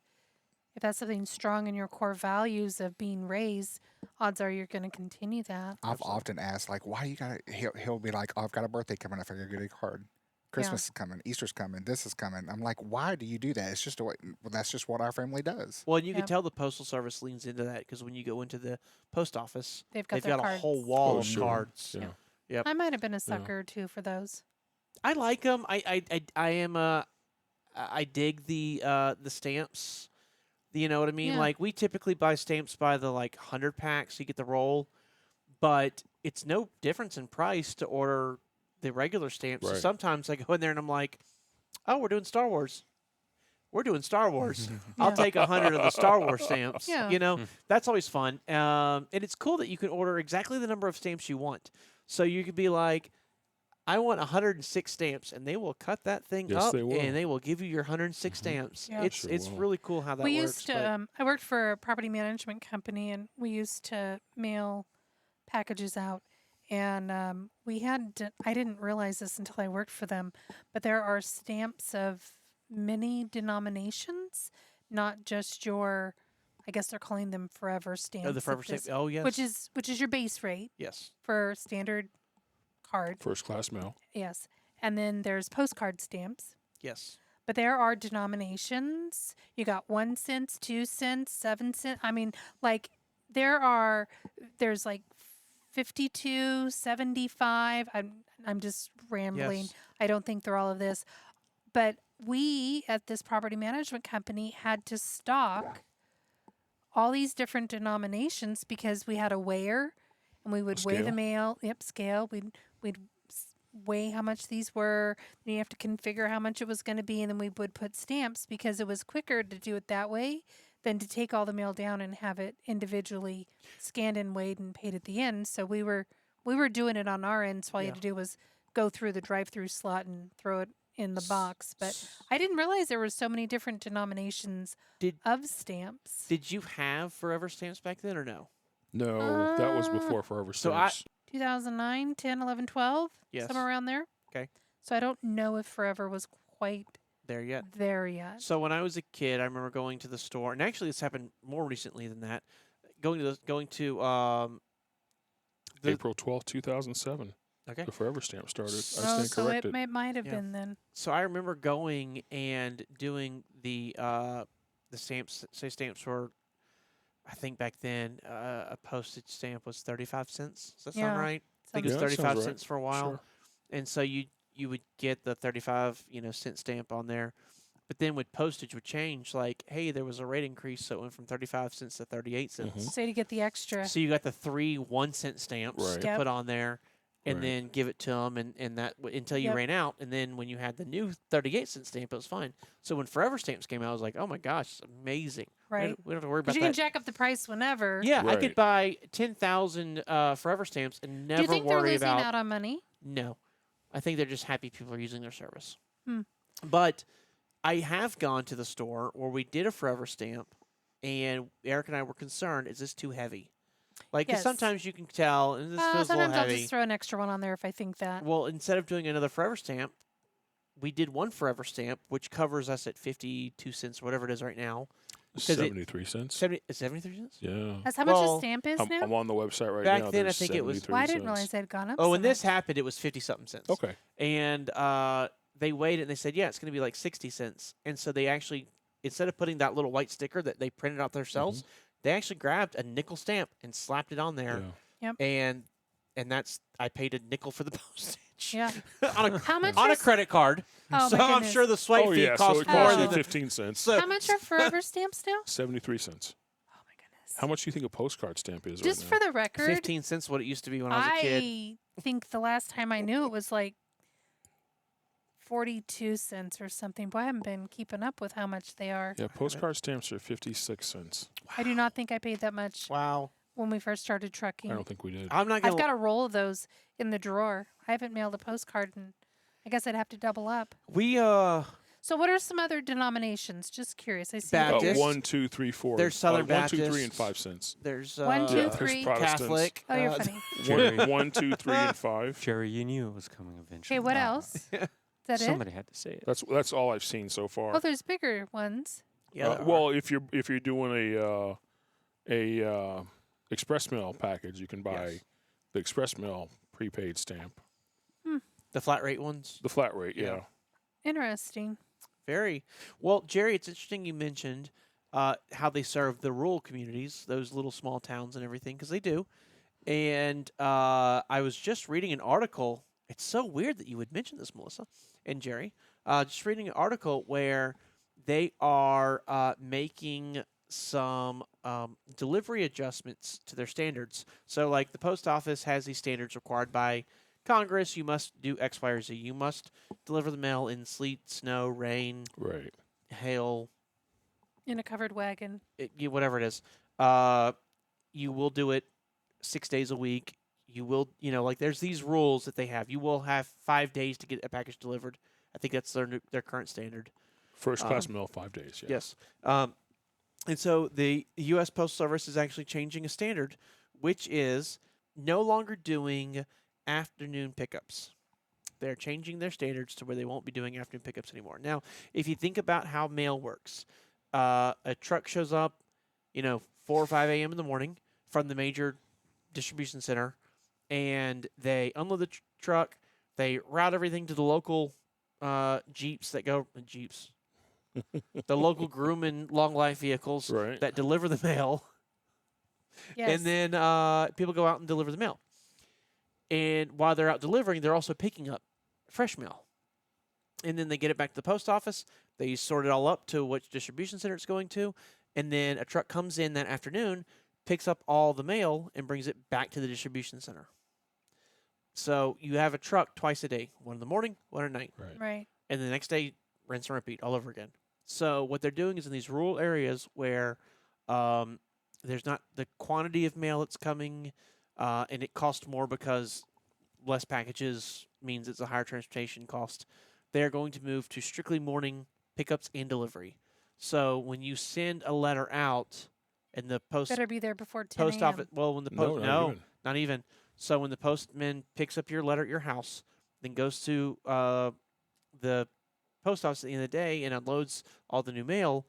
C: that's something strong in your core values of being raised, odds are you're going to continue that.
E: I've often asked, like, why you got to, he'll be like, oh, I've got a birthday coming up. I got to get a card. Christmas is coming. Easter's coming. This is coming. I'm like, why do you do that? It's just a way, well, that's just what our family does.
B: Well, and you can
C: Yep.
B: tell the Postal Service leans into that because when you go into the post office,
C: They've got
B: they've
C: their
B: got a
C: cards.
B: whole wall
A: Oh,
B: of
A: sure.
B: cards.
A: Yeah.
B: Yep.
C: I might have been a sucker too for those.
B: I like them. I dig the stamps. You know what I mean?
C: Yeah.
B: Like we typically buy stamps by the 100 packs. You get the roll, but it's no difference in price to order the regular stamps. So
A: Right.
B: sometimes I go in there and I'm like, oh, we're doing Star Wars. We're doing Star Wars. I'll
C: Yeah.
B: take 100 of the Star Wars stamps.
C: Yeah.
B: That's always fun. And it's cool that you can order exactly the number of stamps you want. So you could be like, I want 106 stamps, and they will cut that thing
A: Yes,
B: up,
A: they will.
B: and they will give you your 106 stamps.
C: Yeah.
B: It's
A: Sure
B: it's
A: will.
B: really cool how that
C: We
B: works.
C: used to, I worked for a property management company, and we used to mail packages out. And I didn't realize this until I worked for them, but there are stamps of many denominations, not just your, I guess they're calling them forever stamps.
B: the forever
C: of
B: stamp.
C: this-
B: Oh yes,
C: Which is your base rate
B: yes.
C: for standard card.
A: First class mail.
C: Yes. And then there's postcard stamps.
B: Yes.
C: But there are denominations. You got 1 cent, 2 cents, 7 cents. I mean, like there's like 52, 75. I'm just rambling.
B: Yes.
C: I don't think they're all of this. But we at this property management company had to stock all these different denominations because we had a weigher, and we would weigh the
A: Scale?
C: mail. Yep, scale. We'd weigh how much these were. Then you have to configure how much it was going to be, and then we would put stamps because it was quicker to do it that way than to take all the mail down and have it individually scanned and weighed and paid at the end. So we were doing it on our end. So all you had to do was go through the drive-through slot and throw it in the box. But I didn't realize there were so many different denominations of stamps.
B: Did you have forever stamps back then or no?
A: No, that was before Forever
B: so I-
A: Stamps.
C: 2009, 10, 11, 12,
B: Yes.
C: somewhere around there.
B: Okay.
C: So I don't know if Forever was quite
B: There yet.
C: there yet.
B: So when I was a kid, I remember going to the store, and actually this happened more recently than that. Going to the
A: April 12th, 2007.
B: okay.
A: The Forever Stamp started. I
C: Oh,
A: stand
C: so
A: corrected.
C: it might have
B: Yeah.
C: been then.
B: So I remember going and doing the stamps. Say stamps were, I think back then a postage stamp was 35 cents. Does that
C: Yeah.
B: sound right? I think it was
A: Yeah, that sounds
B: 35
A: right.
B: cents for a while.
A: Sure.
B: And so you would get the 35 cent stamp on there. But then with postage would change, like, hey, there was a rate increase, so it went from 35 cents to 38 cents.
C: So to get the extra.
B: So you got the 3 1-cent stamps
A: Right.
B: to
C: Yep.
B: put on there, and
A: Right.
B: then give it to them, and that until you
C: Yep.
B: ran out. And then when you had the new 38-cent stamp, it was fine. So when Forever Stamps came out, I was like, oh my gosh, it's amazing.
C: Right.
B: We don't have to worry
C: Because
B: about
C: you can
B: that.
C: jack up the price whenever.
B: Yeah, I could
A: Right.
B: buy 10,000 Forever Stamps and
C: Do you
B: never
C: think they're
B: worry
C: losing
B: about.
C: out on money?
B: No, I think they're just happy people are using their service.
C: Hmm.
B: But I have gone to the store where we did a Forever Stamp, and Eric and I were concerned: is this too heavy? Like 'cause
C: Yes.
B: sometimes you can tell, and this feels a little
C: Sometimes I'll
B: heavy.
C: just throw an extra one on there if I think that.
B: Well, instead of doing another Forever Stamp, we did one Forever Stamp, which covers us at 52 cents, whatever it is right now.
A: 73 cents.
B: 73 cents?
A: Yeah.
C: That's how much
B: well,
C: a stamp is now?
A: I'm on the website right
B: Back
A: now.
B: then, I
A: There's
B: think it was-
A: 73
C: Well, I didn't
A: cents.
C: realize it had gone up.
B: Oh,
C: so
B: when this
C: much.
B: happened, it was 50-something cents.
A: Okay.
B: And they weighed it, and they said, yeah, it's going to be like 60 cents. And so they actually, instead of putting that little white sticker that they printed out themselves, they actually grabbed a nickel stamp and slapped it on there.
A: Yeah.
B: And that's, I paid a nickel for the postage.
C: Yeah.
B: on
C: How much
B: a
C: is-
B: credit card.
C: Oh,
B: so
C: my
B: I'm
C: goodness.
B: sure the swipe
A: Oh,
B: fee
A: yeah. So
B: costs
A: it
B: more
A: costs
B: than
A: you
B: the
A: 15 cents.
B: So
C: How much are Forever stamps now?
A: 73 cents.
C: Oh my goodness.
A: How much do you think a postcard stamp is
C: Just
A: right
C: for
A: now?
C: the record,
B: 15 cents what it used to be when I was a kid.
C: I think the last time I knew it was like 42 cents or something. Boy, I haven't been keeping up with how much they are.
A: Yeah, postcard stamps are 56 cents.
C: I do not think I paid that much
B: Wow.
C: when we first started trucking.
A: I don't think we did.
B: I'm not
C: I've
B: going
C: got
B: to.
C: a roll of those in the drawer. I haven't mailed a postcard, and I guess I'd have to double up.
B: We,
C: So, what are some other denominations? Just curious. I see
B: Baptist.
A: 1, 2, 3, 4.
B: There's Southern
A: 1, 2, 3,
B: Baptist.
A: and 5 cents.
B: there's
C: 1, 2,
A: Yeah, there's
C: 3.
A: Protestants.
B: Catholic.
C: Oh, you're funny.
D: Jerry,
A: 1, 2, 3, and 5.
D: Jerry, you knew it was coming eventually.
C: Okay, what else? Is that it?
D: Somebody had to say it.
A: That's all I've seen so far.
C: Oh, there's bigger ones.
B: Yeah, there are.
A: Well, if you're doing a express mail package, you can buy
B: Yes.
A: the express mail prepaid stamp,
B: the flat rate ones.
A: the flat rate.
B: Yeah.
A: Yeah.
C: Interesting.
B: Very well, Jerry. It's interesting you mentioned how they serve the rural communities, those little small towns and everything, because they do. And I was just reading an article. It's so weird that you would mention this, Melissa and Jerry. Just reading an article where they are making some delivery adjustments to their standards. So, like the post office has these standards required by Congress. You must do X, Y, or Z. You must deliver the mail in sleet, snow, rain,
A: Right.
B: hail,
C: In a covered wagon.
B: whatever it is. You will do it 6 days a week. You will, like there's these rules that they have. You will have 5 days to get a package delivered. I think that's their current standard.
A: First class mail, 5 days. Yeah.
B: Yes. And so the U.S. Postal Service is actually changing a standard, which is no longer doing afternoon pickups. They're changing their standards to where they won't be doing afternoon pickups anymore. Now, if you think about how mail works, a truck shows up, 4 or 5 a.m. in the morning from the major distribution center, and they unload the truck. They route everything to the local Jeeps, the local Grumman long life vehicles
A: Right.
B: that deliver the mail.
C: Yes.
B: And then people go out and deliver the mail. And while they're out delivering, they're also picking up fresh mail. And then they get it back to the post office. They sort it all up to which distribution center it's going to. and then a truck comes in that afternoon, picks up all the mail, and brings it back to the distribution center. So you have a truck twice a day, one in the morning, one at night.
A: Right.
C: Right.
B: And the next day, rinse and repeat all over again. So what they're doing is in these rural areas where there's not the quantity of mail that's coming, and it costs more because less packages means it's a higher transportation cost. They're going to move to strictly morning pickups and delivery. So when you send a letter out, and the
C: Better be there before 10
B: post
C: a.m.
B: office, well, when the
A: No,
B: post,
A: not even.
B: not even. So when the postman picks up your letter at your house, then goes to the post office at the end of the day and unloads all the new mail,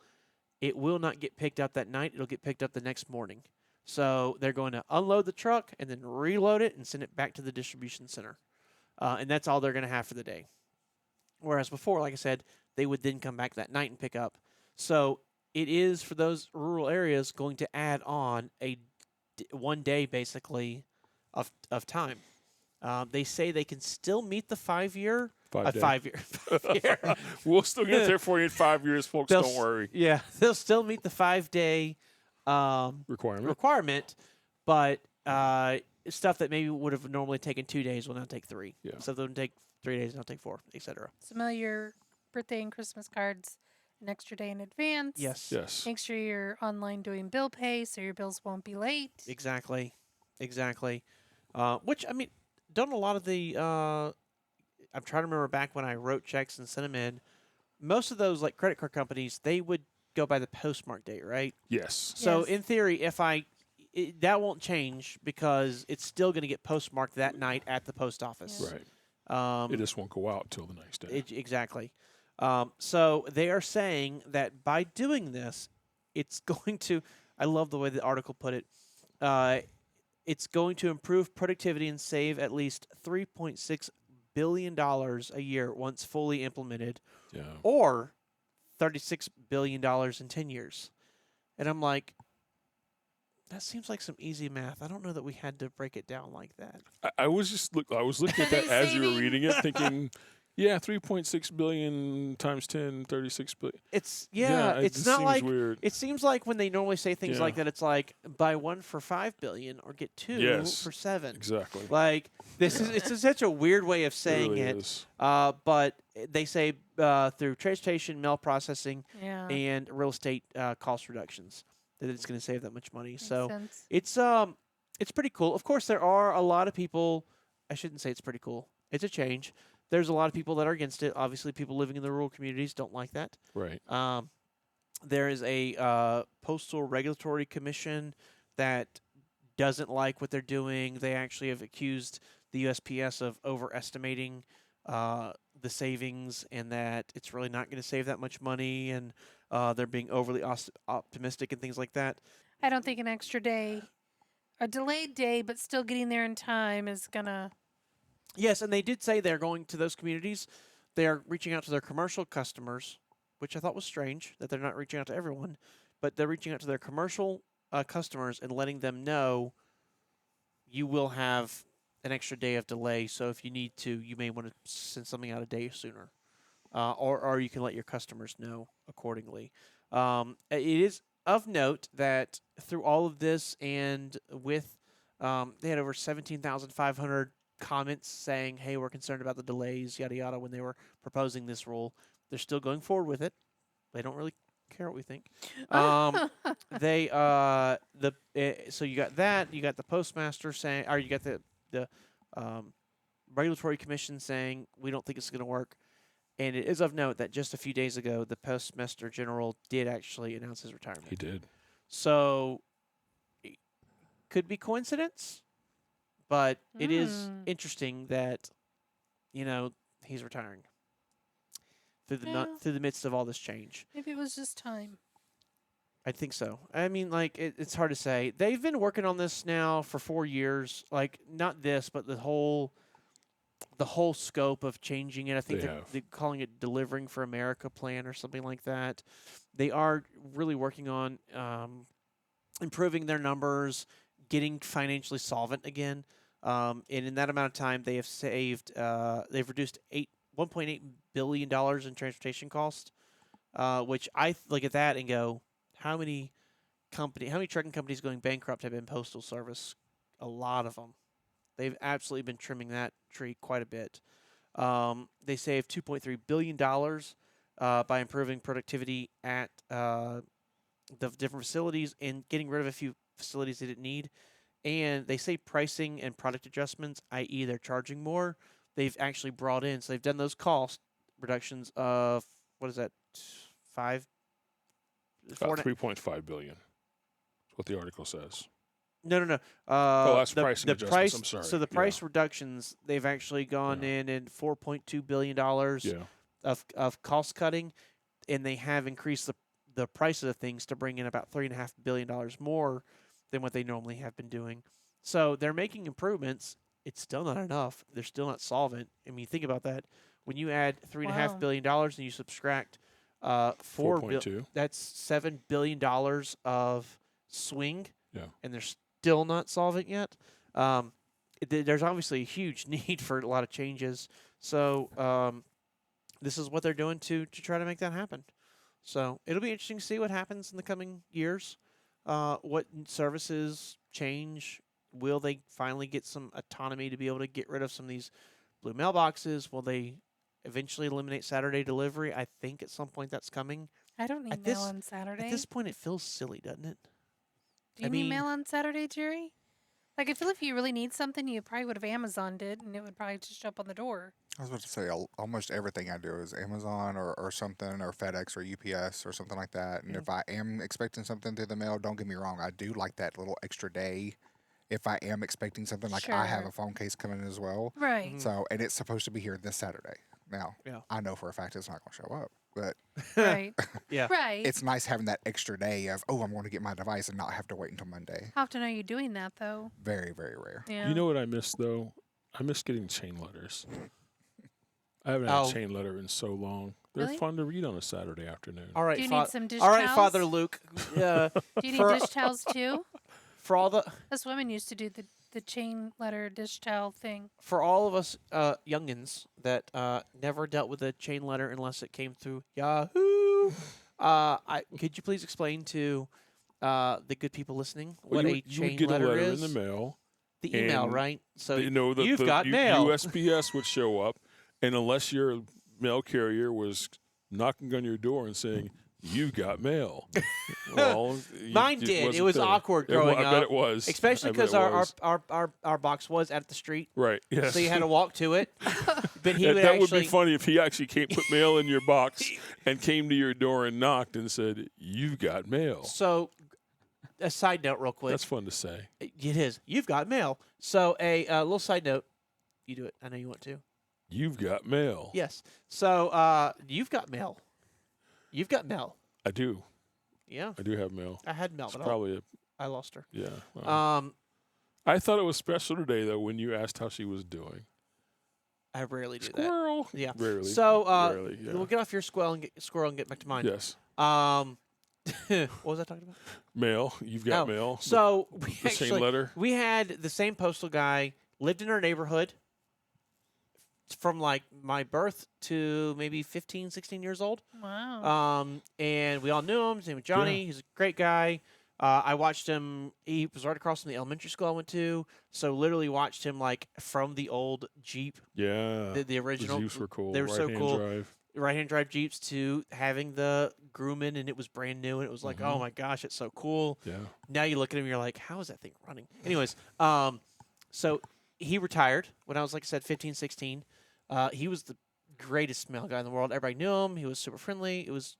B: it will not get picked up that night. It'll get picked up the next morning. So they're going to unload the truck and then reload it and send it back to the distribution center. And that's all they're going to have for the day. Whereas before, like I said, they would then come back that night and pick up. So it is, for those rural areas, going to add on a 1 day, basically, of time. They say they can still meet the 5 year.
A: 5 day.
B: 5 year. 5 year.
A: We'll still get there for you in 5 years, folks.
B: They'll
A: Don't worry.
B: Yeah, they'll still meet the 5 day
A: Requirement.
B: but stuff that maybe would have normally taken 2 days will now take 3.
A: Yeah.
B: Stuff that would take 3 days will now take 4, etc.
C: So mail your birthday and Christmas cards an extra day in advance.
B: Yes.
A: Yes.
C: Make sure you're online doing bill pay so your bills won't be late.
B: Exactly. Which, I mean, done a lot of the. I'm trying to remember back when I wrote checks and sent them in. Most of those, like credit card companies, they would go by the postmark date, right?
A: Yes.
B: So
C: Yes.
B: in theory, that won't change because it's still going to get postmarked that night at the post office.
A: Right. It just won't go out till the next day.
B: Exactly. So they are saying that by doing this, it's going to. I love the way the article put it. It's going to improve productivity and save at least $3.6 billion a year once fully implemented,
A: Yeah.
B: or $36 billion in 10 years. And I'm like, that seems like some easy math. I don't know that we had to break it down like that.
A: I was just I was looking at that as you were reading it, thinking, yeah, 3.6 billion times 10, 36 billion.
B: It's
A: It
B: it's
A: just
B: not
A: seems
B: like
A: weird.
B: it seems like when they normally say things like
A: Yeah.
B: that, it's like buy one for $5 billion or get two
A: Yes.
B: for $7.
A: Exactly.
B: Like this is such a weird way of saying
A: really
B: it.
A: is.
B: But they say through transportation, mail processing,
C: Yeah.
B: and real estate cost reductions that it's going to save that much money.
C: Makes
B: So
C: sense.
B: it's pretty cool. Of course, there are a lot of people. I shouldn't say it's pretty cool. It's a change. There's a lot of people that are against it. Obviously, people living in the rural communities don't like that.
A: Right.
B: There is a postal regulatory commission that doesn't like what they're doing. They actually have accused the USPS of overestimating the savings, and that it's really not going to save that much money, and they're being overly optimistic and things like that.
C: I don't think an extra day, a delayed day, but still getting there in time is gonna.
B: Yes, and they did say they're going to those communities. They are reaching out to their commercial customers, which I thought was strange that they're not reaching out to everyone, but they're reaching out to their commercial customers and letting them know you will have an extra day of delay. So if you need to, you may want to send something out a day sooner, or you can let your customers know accordingly. It is of note that through all of this, and with they had over 17,500 comments saying, "Hey, we're concerned about the delays, yada yada." When they were proposing this rule, they're still going forward with it. They don't really care what we think. They so you got that. You got the postmaster saying, or you got the regulatory commission saying we don't think it's going to work. And it is of note that just a few days ago, the postmaster general did actually announce his retirement.
A: He did.
B: So it could be coincidence, but it is interesting that he's retiring through the through the midst of all this change.
C: Maybe it was just time.
B: I think so. I mean, like it's hard to say. They've been working on this now for 4 years. Like not this, but the whole scope of changing it. I think they're calling it Delivering for America plan or something like that. They are really working on improving their numbers, getting financially solvent again. And in that amount of time, they have they've reduced $1.8 billion in transportation costs, which I look at that and go, how many trucking companies going bankrupt have been Postal Service? A lot of them. They've absolutely been trimming that tree quite a bit. They saved $2.3 billion by improving productivity at the different facilities and getting rid of a few facilities they didn't need. And they say pricing and product adjustments, i.e. they're charging more, they've actually brought in. So they've done those cost reductions of, what is that,
A: About 3.5 billion. That's what the article says.
B: No.
A: That's pricing
B: the
A: adjustments.
B: price,
A: I'm sorry.
B: So the price reductions, they've actually gone in $4.2 billion of cost cutting, and they have increased the prices of things to bring in about $3.5 billion more than what they normally have been doing. So they're making improvements. It's still not enough. They're still not solvent. I mean, think about that. When you add $3.5 billion and you subtract
A: 4.2,
B: that's $7 billion of swing.
A: Yeah.
B: And they're still not solving yet. There's obviously a huge need for a lot of changes. So this is what they're doing to try to make that happen. So it'll be interesting to see what happens in the coming years. What services change? Will they finally get some autonomy to be able to get rid of some of these blue mailboxes? Will they eventually eliminate Saturday delivery? I think at some point that's coming.
C: I don't need mail on Saturday.
B: At this point, it feels silly, doesn't it?
C: Do you need mail on Saturday, Jerry? Like, I feel if you really need something, you probably would have Amazoned it, and it would probably just show up on the door.
E: I was about to say, almost everything I do is Amazon or something, or FedEx or UPS or something like that. And if I am expecting something through the mail, don't get me wrong, I do like that little extra day. If I am expecting something, like I have a phone case coming in as well.
C: Right.
E: So, and it's supposed to be here this Saturday. Now, I know for a fact it's not going to show up, but
C: right.
B: Yeah.
C: Right.
E: It's nice having that extra day of, I'm going to get my device and not have to wait until Monday.
C: How often are you doing that, though?
E: Very, very rare.
C: Yeah.
A: You know what I miss, though? I miss getting chain letters. I haven't had a chain letter in so long. They're
C: Really?
A: fun to read on a Saturday afternoon.
B: All right.
C: Do you need some dish
B: All right,
C: towels?
B: Father Luke.
C: Do you need dish towels, too?
B: For all the
C: Us women used to do the chain letter dish towel thing.
B: for all of us youngins that never dealt with a chain letter unless it came through Yahoo, could you please explain to the good people listening what a
A: you
B: chain
A: would get
B: letter
A: a letter
B: is?
A: in the mail.
B: The email,
A: and
B: right? So
A: you've
B: got mail.
A: USPS would show up, and unless your mail carrier was knocking on your door and saying, "You've got mail," well,
B: Mine did. It was awkward growing up.
A: I bet it was,
B: especially because our box was at the street.
A: Right. Yes.
B: So you had to walk to it. But he would
A: that would
B: actually
A: be funny if he actually put mail in your box and came to your door and knocked and said, "You've got mail."
B: So, a side note, real quick.
A: That's fun to say.
B: It is. You've got mail. So, a little side note. You do it. I know you want to.
A: You've got mail.
B: Yes. So, you've got mail. You've got mail.
A: I do.
B: Yeah.
A: I do have mail.
B: I had mail,
A: It's
B: but
A: probably
B: I lost her.
A: yeah. Well, I thought it was special today though when you asked how she was doing.
B: I rarely do
A: Squirrel.
B: that. Yeah.
A: Rarely.
B: So,
A: Rarely, yeah.
B: we'll get off your squirrel and get back to mine.
A: Yes.
B: What was I talking about?
A: Mail. You've got mail.
B: So we
A: the
B: actually
A: chain letter.
B: we had the same postal guy lived in our neighborhood from like my birth to maybe 15, 16 years old.
C: Wow.
B: And we all knew him. His name was Johnny.
A: Yeah.
B: He's a great guy. I watched him. He was right across from the elementary school I went to. So literally watched him like from the old Jeep,
A: Yeah.
B: the original.
A: The Jeeps were cool.
B: They were so
A: Right-hand
B: cool.
A: Drive.
B: Right-hand drive Jeeps to having the Grumman, and it was brand new, and it was like, oh my gosh, it's so cool.
A: Yeah.
B: Now you look at him, and you're like, how is that thing running? Anyways, so he retired when I was, like I said, 15, 16. He was the greatest mail guy in the world. Everybody knew him. He was super friendly. It was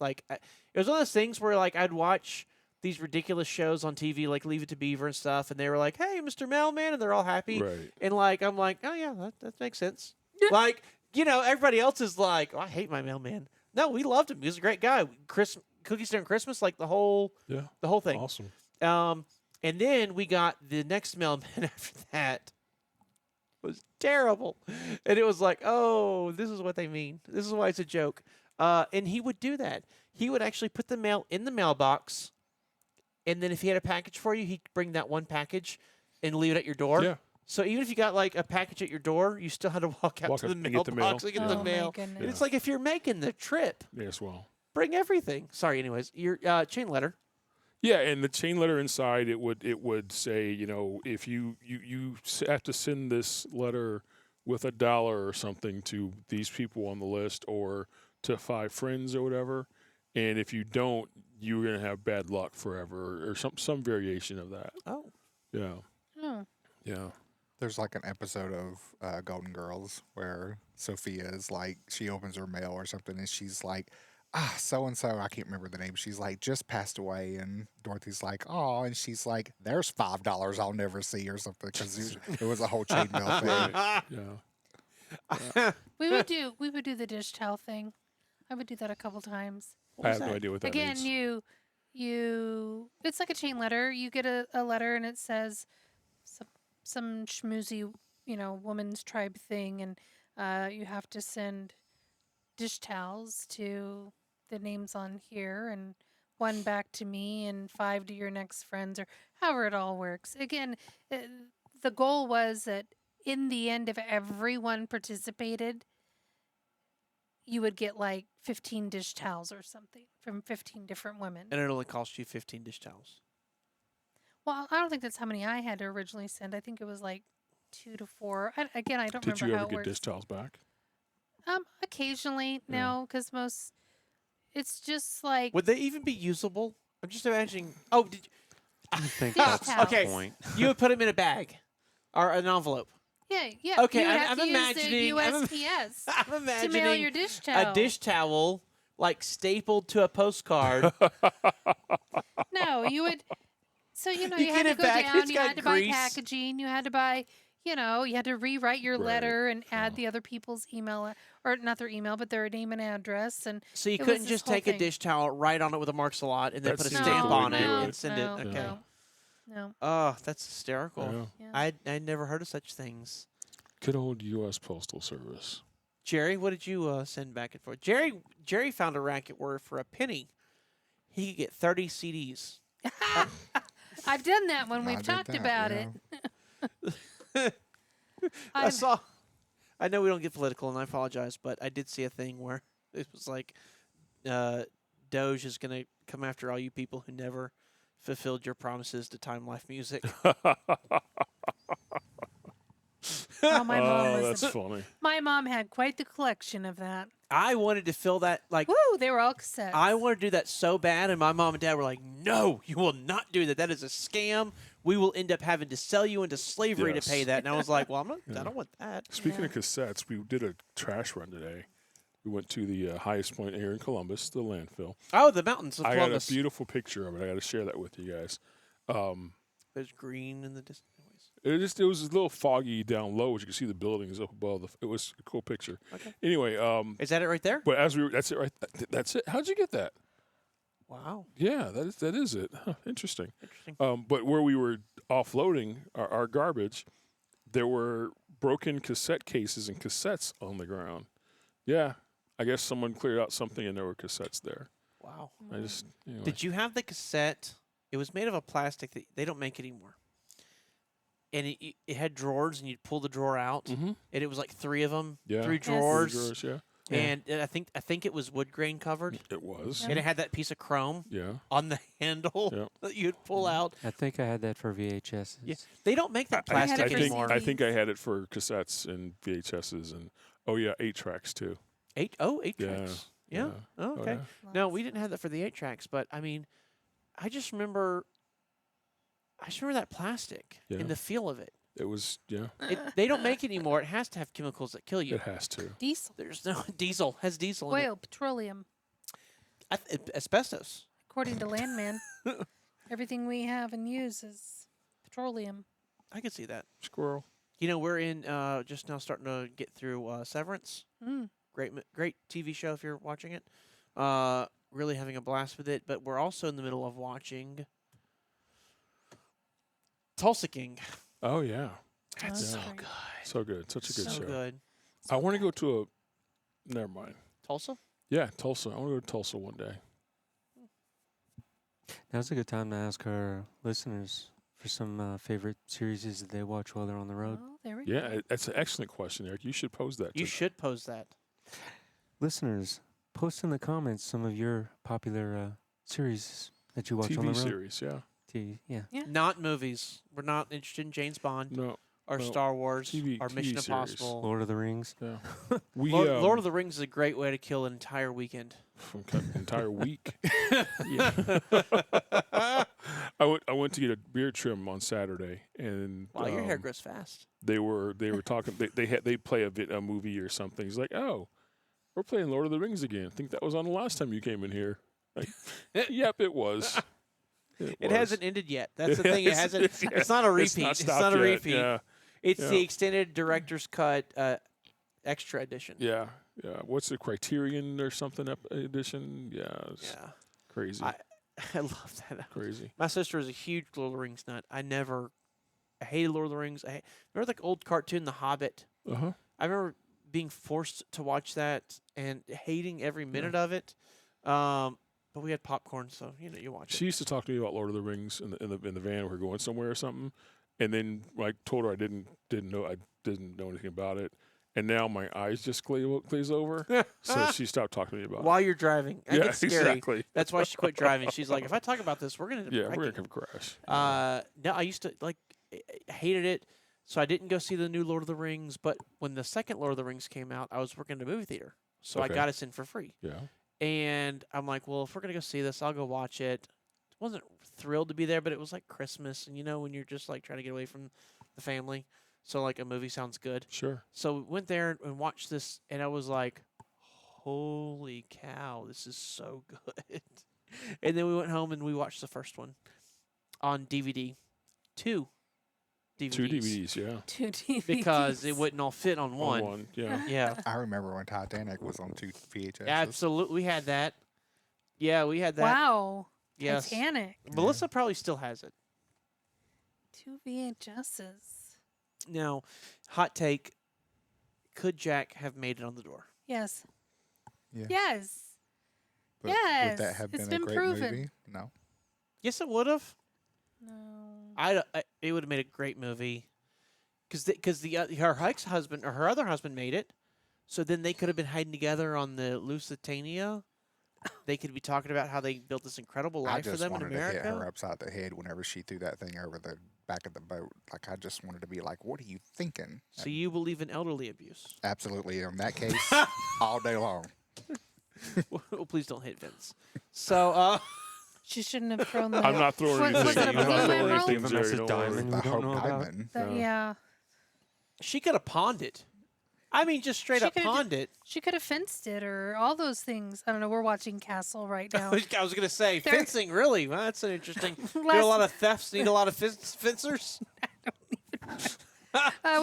B: like, it was one of those things where like I'd watch these ridiculous shows on TV, like Leave It to Beaver and stuff, and they were like, hey, Mr. Mailman, and they're all happy.
A: Right.
B: And like, I'm like, oh yeah, that makes sense. Like, you know, everybody else is like, oh, I hate my mailman. No, we loved him. He was a great guy. Cookies during Christmas, like the whole thing.
A: Awesome.
B: And then we got the next mailman after that. It was terrible. And it was like, oh, this is what they mean. This is why it's a joke. And he would do that. He would actually put the mail in the mailbox, and then if he had a package for you, he'd bring that one package and leave it at your door.
A: Yeah.
B: So even if you got like a package at your door, you still had to walk out to the
A: and get the mail.
B: mailbox to get the
C: Oh, my
B: mail.
C: goodness.
B: And it's like if you're making the trip,
A: Yes. Well.
B: Bring everything. Sorry. Anyways, your chain letter.
A: Yeah, and the chain letter inside it would say, if you have to send this letter with $1 or something to these people on the list or to 5 friends or whatever, and if you don't, you're gonna have bad luck forever or some variation of that.
B: Oh.
A: Yeah,
C: Oh.
A: yeah.
E: There's like an episode of Golden Girls where Sophia is like, she opens her mail or something and she's like, so and so, I can't remember the name. She's like, just passed away. And Dorothy's like, oh, and she's like, there's $5 I'll never see or something because it was a whole chain mail thing.
A: Yeah.
C: We would do the dish towel thing. I would do that a couple times.
A: I have no idea what that
C: Again,
A: means.
C: you it's like a chain letter. You get a letter and it says some schmoozy, woman's tribe thing, and you have to send dish towels to the names on here, and 1 back to me, and 5 to your next friends, or however it all works. Again, the goal was that in the end, if everyone participated, you would get like 15 dish towels or something from 15 different women.
B: And it only cost you 15 dish towels.
C: Well, I don't think that's how many I had to originally send. I think it was like 2 to 4. I don't
A: Did
C: remember
A: you
C: how
A: ever
C: it
A: get dish
C: works.
A: towels back?
C: Occasionally,
A: Yeah.
C: no, because it's just like
B: Would they even be usable? I'm just imagining. Oh, did you,
D: I think
C: Dish
D: that's
C: towels.
D: the
B: Okay.
D: point.
B: you would put them in a bag or an envelope?
C: yeah.
B: Okay,
C: you would
B: I'm
C: have to
B: imagining-
C: use
B: I'm-
C: the USPS
B: I'm
C: to mail
B: imagining
C: your dish towel.
B: a dish towel like stapled to a postcard.
C: No, you would. So
B: You
C: you
B: get
C: had to
B: it
C: go
B: back,
C: down.
B: it's
C: You
B: got
C: had to buy
B: grease.
C: packaging. You had to buy. You had to rewrite your
A: Right.
C: letter and add the other people's email, or not their email, but their name and address. And
B: So you
C: It was
B: couldn't
C: this
B: just
C: whole
B: take a
C: thing.
B: dish towel, write on it with a Marks-a-Lot, and then
A: That
B: put a
A: seems
B: stamp
A: the way
B: on
A: to
B: it
A: do
B: and
A: it.
B: send
C: no,
B: it. Okay.
C: No, no.
B: Oh, that's hysterical.
A: Yeah.
C: Yeah.
B: I'd never heard of such things.
A: Good old U.S. Postal Service.
B: Jerry, what did you send back and forth? Jerry found a racket where for a penny, he could get 30 CDs.
C: I've done that when
E: I
C: we've
E: did
C: talked
E: that,
C: about
E: yeah.
C: it.
B: I saw. I know we don't get political, and I apologize, but I did see a thing where it was like, Doge is going to come after all you people who never fulfilled your promises to Time Life Music.
C: Oh, my mom
A: Oh,
C: was.
A: that's funny.
C: My mom had quite the collection of that.
B: I wanted to fill that like.
C: Woo! They were all cassettes.
B: I wanted to do that so bad, and my mom and dad were like, "No, you will not do that. That is a scam. We will end up having to sell you into slavery
A: Yes.
B: to pay that." And I was like, "Well, I
A: Yeah.
B: don't want that."
A: Speaking of cassettes, we did a trash run today. We went to the highest point here in Columbus, the landfill.
B: Oh, the mountains of
A: I got
B: Columbus.
A: a beautiful picture of it. I got to share that with you guys.
B: There's green in the distance.
A: It was a little foggy down low, as you can see the buildings up above. It was a cool picture.
B: Okay.
A: Anyway,
B: Is that it right there?
A: but that's it right. That's it. How'd you get that?
B: Wow,
A: Yeah, that is it. Huh, interesting.
B: interesting.
A: But where we were offloading our garbage, there were broken cassette cases and cassettes on the ground. Yeah, I guess someone cleared out something and there were cassettes there.
B: Wow.
A: I just anyway.
B: Did you have the cassette? It was made of a plastic that they don't make anymore. And it had drawers, and you'd pull the drawer out,
A: Mm-hmm.
B: and it was like 3 of them,
A: Yeah.
B: 3
C: Yes.
B: drawers,
A: Yeah,
B: and I think it was wood grain covered,
A: it was.
C: Yeah.
B: and it had that piece of chrome
A: Yeah.
B: on the handle
A: Yeah.
B: that you'd pull out.
D: I think I had that for VHS.
B: Yeah, they don't make that
C: I had
B: plastic
C: it for
B: anymore.
A: I think I had it for cassettes and VHSs and 8 tracks too.
B: 8
A: Yeah.
B: tracks. Yeah. Oh,
A: Oh,
B: okay.
A: yeah.
B: No, we didn't have that for the 8 tracks, but I mean, I just remember that plastic
A: Yeah.
B: and the feel of it.
A: It was
B: They don't make it anymore. It has to have chemicals that kill you.
A: It has to.
C: Diesel,
B: There's no diesel. Has diesel in it.
C: oil, petroleum.
B: Asbestos.
C: According to Landman, everything we have and use is petroleum.
B: I can see that.
A: Squirrel.
B: You know, we're in just now starting to get through Severance.
C: Mm.
B: Great TV show if you're watching it. Really having a blast with it. But we're also in the middle of watching Tulsa King.
A: Oh yeah.
B: That's
C: Yeah.
B: so
C: Great.
B: good.
A: So good. Such a good
B: so
A: show.
B: good.
A: I want to go to a. Never mind.
B: Tulsa?
A: Yeah, Tulsa. I want to go to Tulsa one day.
D: Now's a good time to ask our listeners for some favorite series that they watch while they're on the road.
C: Oh, there we
A: Yeah,
C: go.
A: that's an excellent question, Eric. You should pose that.
B: You
A: to
B: should pose that.
D: Listeners, post in the comments some of your popular series that you watch on the
A: TV
D: road.
A: series, yeah.
D: TV, yeah.
B: Not movies. We're not interested in James Bond
A: No,
B: or
A: no.
B: Star Wars
A: TV
B: or Mission
A: series.
B: Impossible.
D: Lord of the Rings.
A: yeah. We
B: Lord of the Rings is a great way to kill an entire weekend.
A: entire week. Yeah. I went to get a beard trim on Saturday, and
B: Wow, your hair grows fast.
A: they were talking. They play a movie or something. He's like, oh, we're playing Lord of the Rings again. I think that was on the last time you came in here. Like, yep, it was.
B: It hasn't ended yet. That's the thing. It hasn't. It's not a repeat. It's not a
A: yet.
B: repeat.
A: Yeah,
B: It's
A: Yeah.
B: the extended director's cut extra edition.
A: yeah. What's the Criterion or something edition? Yeah, it's
B: Yeah.
A: crazy,
B: I love that.
A: crazy.
B: My sister was a huge Lord of the Rings nut. I hated Lord of the Rings. Remember the old cartoon, The Hobbit?
A: Uh-huh.
B: I remember being forced to watch that and hating every minute of it. But we had popcorn, so you watch
A: She used to talk to me about Lord of the Rings in the van. We were going somewhere or something, and then I told her I didn't know anything about it, and now my eyes just glaze over. So she stopped talking to me about
B: While you're driving. That
A: it. Yeah,
B: gets scary.
A: exactly.
B: That's why she quit driving. She's like, if I talk about this, we're gonna
A: Yeah,
B: wreck
A: we're
B: it.
A: gonna have a crash.
B: No, I used to hated it, so I didn't go see the new Lord of the Rings. But when the second Lord of the Rings came out, I was working at a movie theater, so I
A: Okay.
B: got us in for free.
A: Yeah.
B: And I'm like, well, if we're gonna go see this, I'll go watch it. Wasn't thrilled to be there, but it was like Christmas, and when you're just like trying to get away from the family, so like a movie sounds good.
A: Sure.
B: So we went there and watched this, and I was like, holy cow, this is so good. And then we went home and we watched the first one on DVD. Two DVDs.
A: 2 DVDs. Yeah.
C: 2 DVDs.
B: Because it wouldn't all fit on one.
A: On one. Yeah.
B: Yeah.
E: I remember when Titanic was on 2 VHS.
B: Absolutely. We had that. Yeah, we had that.
C: Wow.
B: Yes.
C: Titanic.
B: Melissa probably still has it.
C: 2 VHSs.
B: Now, hot take, could Jack have made it on the door?
C: Yes.
E: Yeah.
C: Yes.
E: But would
C: Yes,
E: that have
C: it's
E: been a
C: been
E: great
C: proven.
E: movie? No.
B: Yes, it would have.
C: No.
B: It would have made a great movie. Because her ex-husband or her other husband made it. So then they could have been hiding together on the Lusitania. They could be talking about how they built this incredible
E: I
B: life for
E: just
B: them in
E: wanted to hit her
B: America.
E: upside the head whenever she threw that thing over the back of the boat. Like, I just wanted to be like, what are you thinking?
B: So you believe in elderly abuse?
E: Absolutely. In that case, all day long.
B: Well, please don't hit Vince. So,
C: She shouldn't have thrown the.
A: I'm not throwing
C: Was
A: anything.
C: it a
A: I'm not
C: balloon
A: throwing
C: roll?
A: anything,
D: Give him
A: Jerry.
D: as a
A: Don't worry.
D: diamond.
E: The
D: We don't
E: Hope
D: know about.
E: Diamond.
C: Yeah.
B: she could have pawned it. I mean, just straight
C: She
B: up
C: could've
B: pawned it.
C: She could have fenced it or all those things. I don't know. We're watching Castle right now.
B: I was going to say,
C: There-
B: fencing, really? Well, that's an interesting. Do a
C: Last-
B: lot of thefts need a lot of fencers?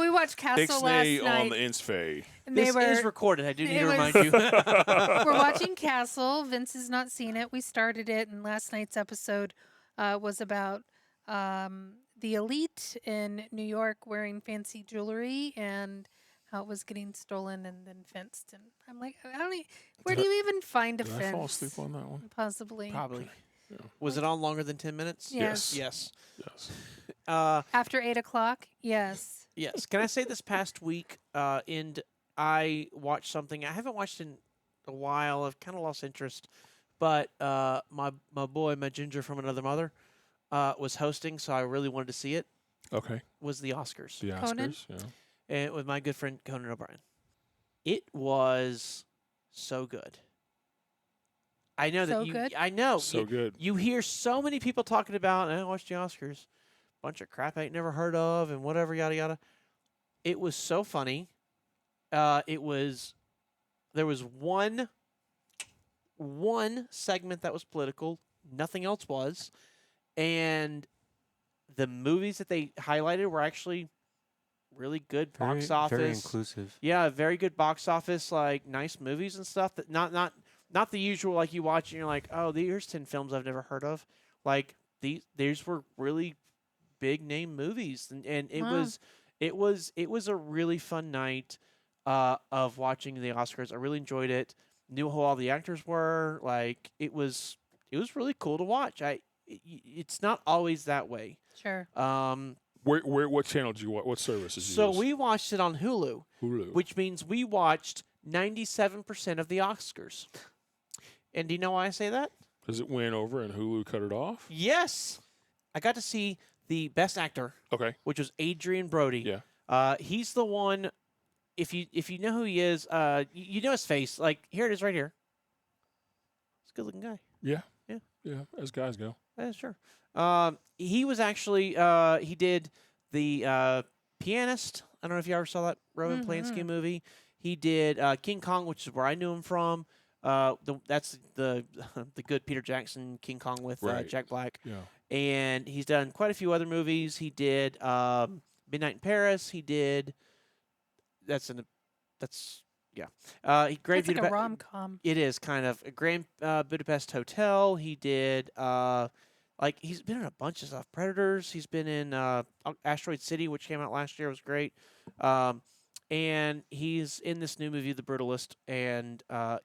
C: We watched Castle last
A: Ixnay on
C: night.
A: the Insfay.
C: And they
B: This
C: were
B: is recorded. I do need
C: it
B: to
C: was-
B: remind you.
C: we're watching Castle. Vince has not seen it. We started it, and last night's episode was about the elite in New York wearing fancy jewelry and how it was getting stolen and then fenced. And I'm like, where do you even find a
A: Did
C: fence?
A: I fall asleep on that one?
C: Possibly.
B: Probably.
A: Yeah.
B: Was it on longer than 10 minutes?
C: Yes.
B: Yes.
A: Yes.
C: After 8 o'clock? Yes.
B: Yes. Can I say this past week, I watched something I haven't watched in a while. I've kind of lost interest, but my boy, my ginger from another mother, was hosting, so I really wanted to see it.
A: Okay.
B: Was the Oscars,
A: The
C: Conan?
A: Oscars. Yeah.
B: and with my good friend Conan O'Brien. It was so good. I know
C: So
B: that you.
C: good?
B: I know.
A: So
B: you,
A: good.
B: you hear so many people talking about, I watched the Oscars, bunch of crap I ain't never heard of, and whatever, yada yada. It was so funny. There was one segment that was political, nothing else was, and the movies that they highlighted were actually really good box office.
D: Very inclusive.
B: Yeah, very good box office, like nice movies and stuff. That not the usual like you watch and you're like, oh, here's 10 films I've never heard of. Like these were really big name movies, and it
C: Wow.
B: was a really fun night of watching the Oscars. I really enjoyed it. Knew who all the actors were. Like it was really cool to watch. It's not always that way.
C: Sure.
A: What channel did you watch? What services?
B: So
A: you use?
B: we watched it on Hulu,
A: Hulu.
B: which means we watched 97% of the Oscars. And do you know why I say that?
A: Does it win over and Hulu cut it off?
B: Yes. I got to see the best actor,
A: Okay.
B: which was Adrian Brody.
A: Yeah.
B: He's the one. If you know who he is, you know his face. Like, here it is, right here. He's a good-looking guy.
A: Yeah.
B: Yeah.
A: Yeah. As guys go.
B: Yeah, sure. He was actually he did the Pianist. I don't know if you ever saw that Roman Polanski movie. He did King Kong, which is where I knew him from. That's the good Peter Jackson King Kong with
A: Right.
B: Jack Black.
A: Yeah.
B: And he's done quite a few other movies. He did Midnight in Paris. He did yeah. He
C: It's like a rom-com.
B: It is kind of a Grand Budapest Hotel. He did he's been in a bunch of stuff. Predators. He's been in Asteroid City, which came out last year. It was great. And he's in this new movie, The Brutalist, and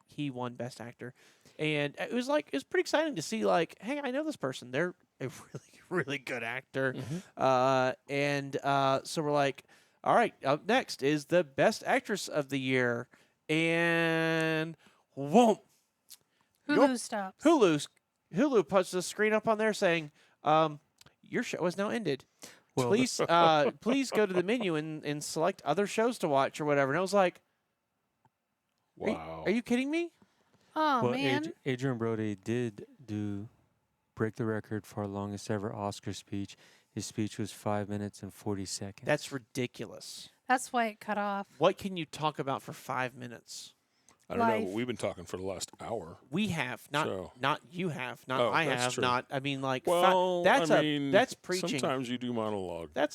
B: he won Best Actor. And it was pretty exciting to see, like, hey, I know this person. They're a really, really good actor. So we're like, all right, up next is the Best Actress of the Year. And whoa,
C: Hulu stops.
B: Hulu puts the screen up on there saying, your show has now ended.
D: Well,
B: Please please go to the menu and select other shows to watch or whatever. And I was like,
A: Wow.
B: Are you kidding me?
C: Oh,
D: well,
C: man.
D: Adrian Brody did break the record for longest ever Oscar speech. His speech was 5 minutes and 40 seconds.
B: That's ridiculous.
C: That's why it cut off.
B: What can you talk about for 5 minutes?
A: I don't know,
C: life.
A: but we've been talking for the last hour.
B: We have
A: So-
B: not you have not
A: Oh,
B: I
A: that's
B: have
A: true.
B: not. I mean, like
A: Well,
B: that's
A: I mean,
B: that's preaching.
A: Sometimes you do monologue.
B: I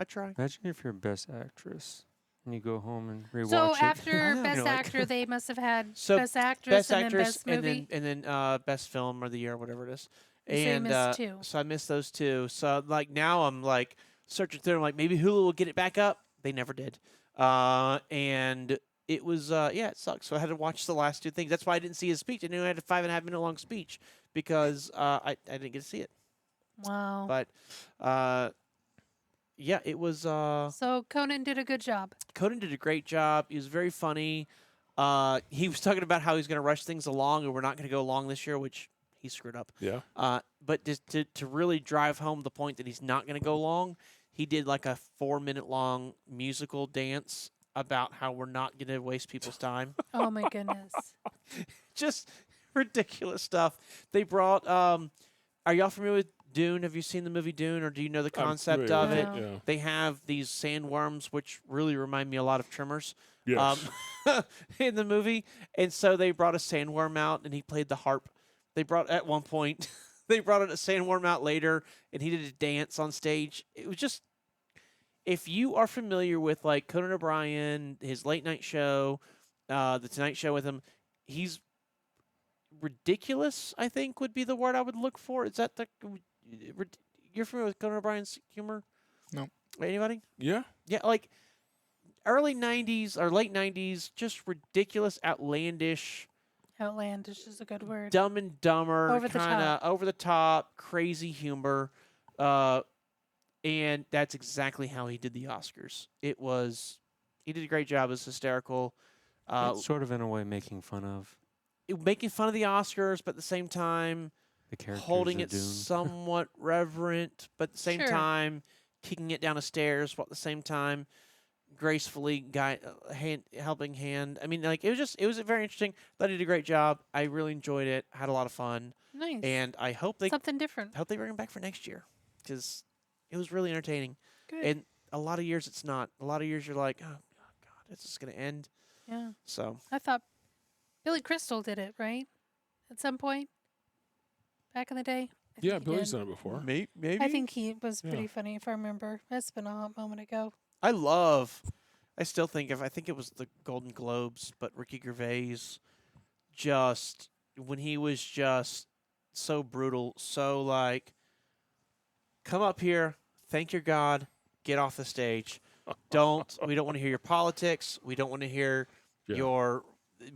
B: try.
D: Imagine if you're Best Actress and you go home and rewatch
C: So
D: it.
C: after
B: I know.
C: Best
B: You're like-
C: Actor, they must have had
B: So
C: Best Actress
B: Best
C: and
B: actress
C: then Best Movie.
B: and then Best Film of the Year, whatever it is.
C: So you
B: And
C: missed two.
B: so I missed those two. So like now I'm like searching through. I'm like maybe Hulu will get it back up. They never did. And it was it sucks. So I had to watch the last two things. That's why I didn't see his speech. I knew I had a 5.5 minute long speech because I didn't get to see it.
C: Wow.
B: But it was.
C: So Conan did a good job.
B: Conan did a great job. He was very funny. He was talking about how he's going to rush things along, and we're not going to go long this year, which he screwed up.
A: Yeah.
B: But just to really drive home the point that he's not going to go long, he did like a 4 minute long musical dance about how we're not going to waste people's time.
C: Oh my goodness.
B: Just ridiculous stuff. They brought. Are y'all familiar with Dune? Have you seen the movie Dune, or do you know the
A: I'm
B: concept
A: familiar
B: of
A: with
B: it?
C: No.
A: Yeah.
B: They have these sandworms, which really remind me a lot of Tremors.
A: Yes.
B: In the movie, and so they brought a sandworm out, and he played the harp. They brought at one point, they brought a sandworm out later, and he did a dance on stage. It was just, if you are familiar with like Conan O'Brien, his late night show, the Tonight Show with him, he's ridiculous. I think would be the word I would look for. Is that the? You're familiar with Conan O'Brien's humor?
E: No.
B: Anybody?
A: Yeah.
B: Yeah, like early 90s or late 90s, just ridiculous, outlandish,
C: Outlandish is a good word.
B: Dumb and Dumber,
C: Over the
B: kind of
C: top.
B: over the top, crazy humor. And that's exactly how he did the Oscars. He did a great job. It was hysterical.
D: It's sort of in a way making fun of
B: Making fun of the Oscars, but at the same time,
D: the characters
B: holding
D: of
B: it
D: Dune.
B: somewhat reverent, but at the same
C: Sure.
B: time, kicking it down the stairs, while at the same time, gracefully helping hand. I mean, like it was very interesting. Thought he did a great job. I really enjoyed it. Had a lot of fun,
C: Nice.
B: and I hope they
C: Something different.
B: bring him back for next year because it was really entertaining.
C: Good.
B: And a lot of years it's not. A lot of years you're like, oh God, it's just gonna end.
C: Yeah.
B: So
C: I thought Billy Crystal did it, right? At some point back in the day. I
A: Yeah.
C: think he
A: Billy's
C: did.
A: done it before.
B: maybe
C: I think he was
A: Yeah.
C: pretty funny if I remember. That's been a hot moment ago.
B: I still think I think it was the Golden Globes, but Ricky Gervais, just when he was just so brutal, so like, come up here, thank your God, get off the stage. We don't want to hear your politics. We don't want to hear
A: Yeah.
B: your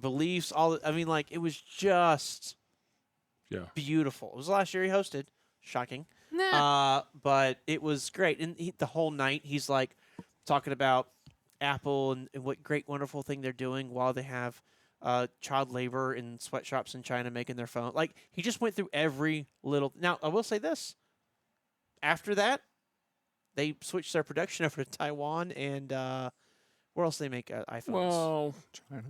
B: beliefs. I mean, like, it was just
A: Yeah.
B: beautiful. It was the last year he hosted. Shocking.
C: Nah.
B: But it was great. And the whole night, he's like talking about Apple and what great, wonderful thing they're doing while they have child labor in sweatshops in China making their phone. Like, he just went through every little. Now, I will say this. After that, they switched their production over to Taiwan and where else do they make iPhones?
A: Well,
E: China.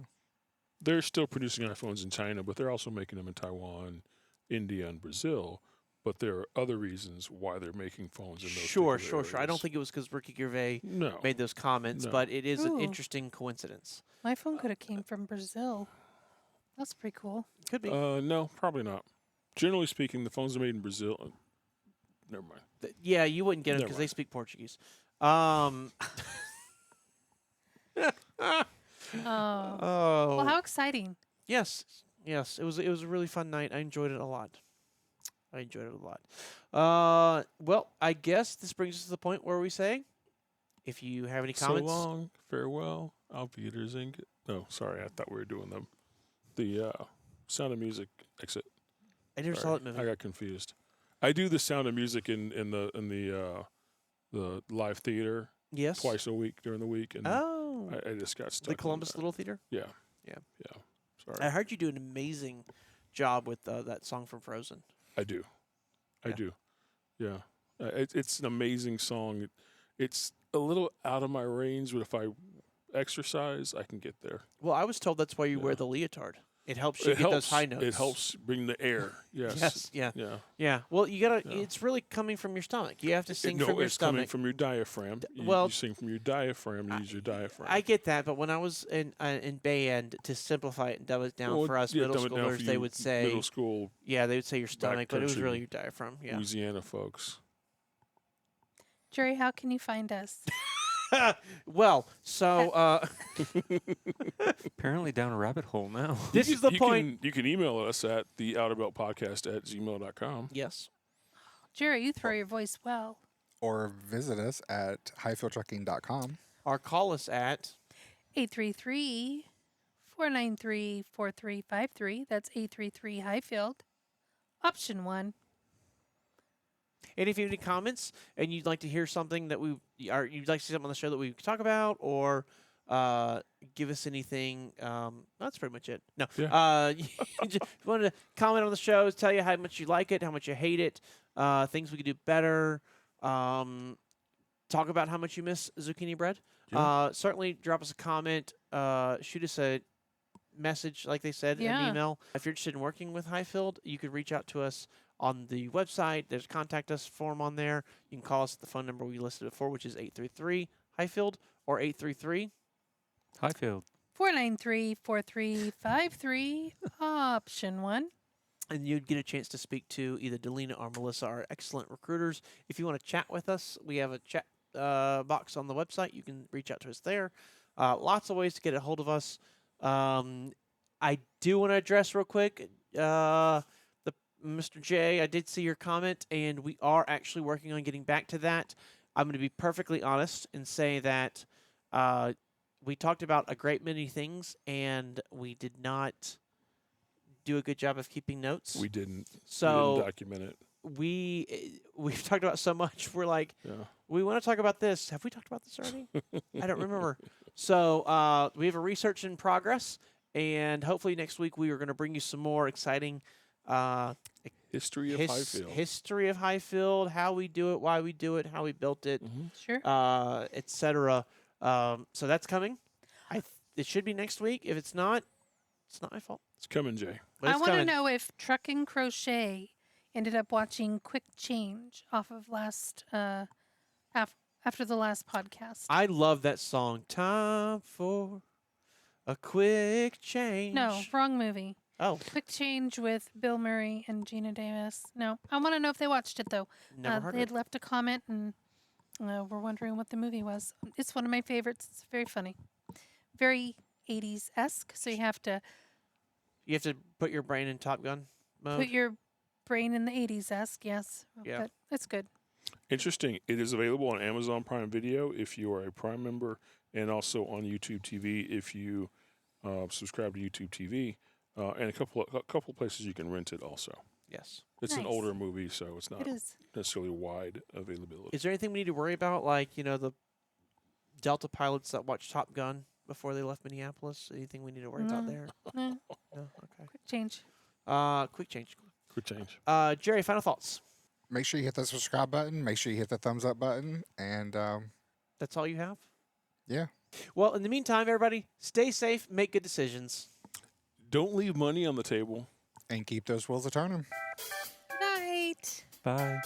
A: they're still producing iPhones in China, but they're also making them in Taiwan, India, and Brazil. But there are other reasons why they're making phones in those
B: Sure.
A: particular
B: I don't
A: areas.
B: think it was because Ricky Gervais
A: No.
B: made those comments,
A: No.
B: but it is an
C: Ooh.
B: interesting coincidence.
C: My phone could have came from Brazil. That's pretty cool.
B: Could be.
A: No, probably not. Generally speaking, the phones are made in Brazil. Never mind.
B: Yeah, you wouldn't get them
A: Never
B: because they
A: mind.
B: speak Portuguese.
C: Oh.
B: Oh.
C: Well, how exciting.
B: Yes. It was a really fun night. I enjoyed it a lot. Well, I guess this brings us to the point where we say, if you have any comments,
A: So long, farewell, auf Wiedersehen. No, sorry, I thought we were doing the Sound of Music exit.
B: I never saw
A: Sorry,
B: that movie.
A: I got confused. I do the Sound of Music in the live theater
B: Yes.
A: twice a week during the week, and
B: Oh,
A: I just got stuck.
B: the
A: on
B: Columbus
A: that.
B: Little Theater.
A: Yeah.
B: Yeah.
A: Sorry,
B: I heard you do an amazing job with that song from Frozen.
A: I do. I
B: Yeah.
A: do. Yeah. It's an amazing song. It's a little out of my range, but if I exercise, I can get there.
B: Well, I was told that's why you wear
A: Yeah.
B: the leotard. It helps you get those high notes.
A: It helps bring the air. Yes.
B: Yes. Yeah.
A: Yeah.
B: Yeah. Well, you gotta.
A: Yeah.
B: It's really coming from your stomach. You have to sing
A: no,
B: from your
A: it's coming
B: stomach.
A: from your diaphragm.
B: well,
A: you sing from your diaphragm. You use your diaphragm.
B: I get that, but when I was in band, to simplify it and dumb it down
A: Well,
B: for us
A: yeah,
B: middle
A: dumb it down for
B: schoolers, they
A: you
B: would say,
A: middle school
B: yeah, they would say your stomach, but it was
A: country
B: really your diaphragm. Yeah.
A: Louisiana folks.
C: Jerry, how can you find us?
B: Well, so
D: Apparently down a rabbit hole now.
B: this is the point.
A: You can email us at theouterbeltpodcast@gmail.com.
B: Yes.
C: Jerry, you throw your voice well.
E: Or visit us at hyfieldtrucking.com.
B: Or call us at
C: 833-493-4353. That's 833 Hyfield. Option 1.
B: And if you have any comments and you'd like to hear something that or you'd like to see something on the show that we could talk about, or give us anything, that's pretty much it. No, you just wanted to comment on the show, tell you how much you like it, how much you hate it, things we could do better, talk about how much you miss zucchini bread.
A: Yeah.
B: Certainly drop us a comment, shoot us a message, like they said,
C: Yeah.
B: an email. If you're interested in working with Hyfield, you could reach out to us on the website. There's a contact us form on there. You can call us at the phone number we listed before, which is 833 Hyfield or 833.
D: Hyfield.
C: 493-4353. Option 1.
B: And you'd get a chance to speak to either Delina or Melissa, our excellent recruiters. If you want to chat with us, we have a chat box on the website. You can reach out to us there. Lots of ways to get a hold of us. I do want to address real quick Mr. J, I did see your comment, and we are actually working on getting back to that. I'm going to be perfectly honest and say that we talked about a great many things, and we did not do a good job of keeping notes.
A: We didn't.
B: So
A: we didn't document it.
B: we've talked about so much. We're like,
A: Yeah.
B: we want to talk about this. Have we talked about this already? I don't remember. So we have a research in progress, and hopefully next week we are going to bring you some more exciting
A: History of Hyfield.
B: history of Hyfield, how we do it, why we do it, how we built it,
C: Sure.
B: etc. So that's coming. It should be next week. If it's not my fault.
A: It's coming, Jay.
B: But
C: I
B: it's
C: want to
B: coming.
C: know if Truck and Crochet ended up watching Quick Change off of last after the last podcast.
B: I love that song. Time for a quick change.
C: No, wrong movie.
B: Oh,
C: Quick Change with Bill Murray and Gina Davis. No, I want to know if they watched it though.
B: never heard
C: They
B: of
C: had
B: it.
C: left a comment and we're wondering what the movie was. It's one of my favorites. It's very funny, very 80s esque. So you have to
B: You have to put your brain in Top Gun mode.
C: put your brain in the 80s esque. Yes,
B: Yeah.
C: but it's good.
A: Interesting. It is available on Amazon Prime Video if you are a Prime member, and also on YouTube TV if you subscribe to YouTube TV, and a couple places you can rent it. Also,
B: Yes.
A: it's an
C: Nice.
A: older movie, so it's not
C: It is.
A: necessarily wide availability.
B: Is there anything we need to worry about, like the Delta pilots that watch Top Gun before they left Minneapolis? Anything we need to worry about
C: No.
B: there?
C: No,
B: No. Okay.
C: quick change.
B: Quick change.
A: Quick change.
B: Jerry, final thoughts.
E: Make sure you hit the subscribe button. Make sure you hit the thumbs up button. And
B: That's all you have?
E: yeah.
B: Well, in the meantime, everybody, stay safe, make good decisions.
A: Don't leave money on the table.
E: And keep those wheels a turning.
C: Night.
D: Bye.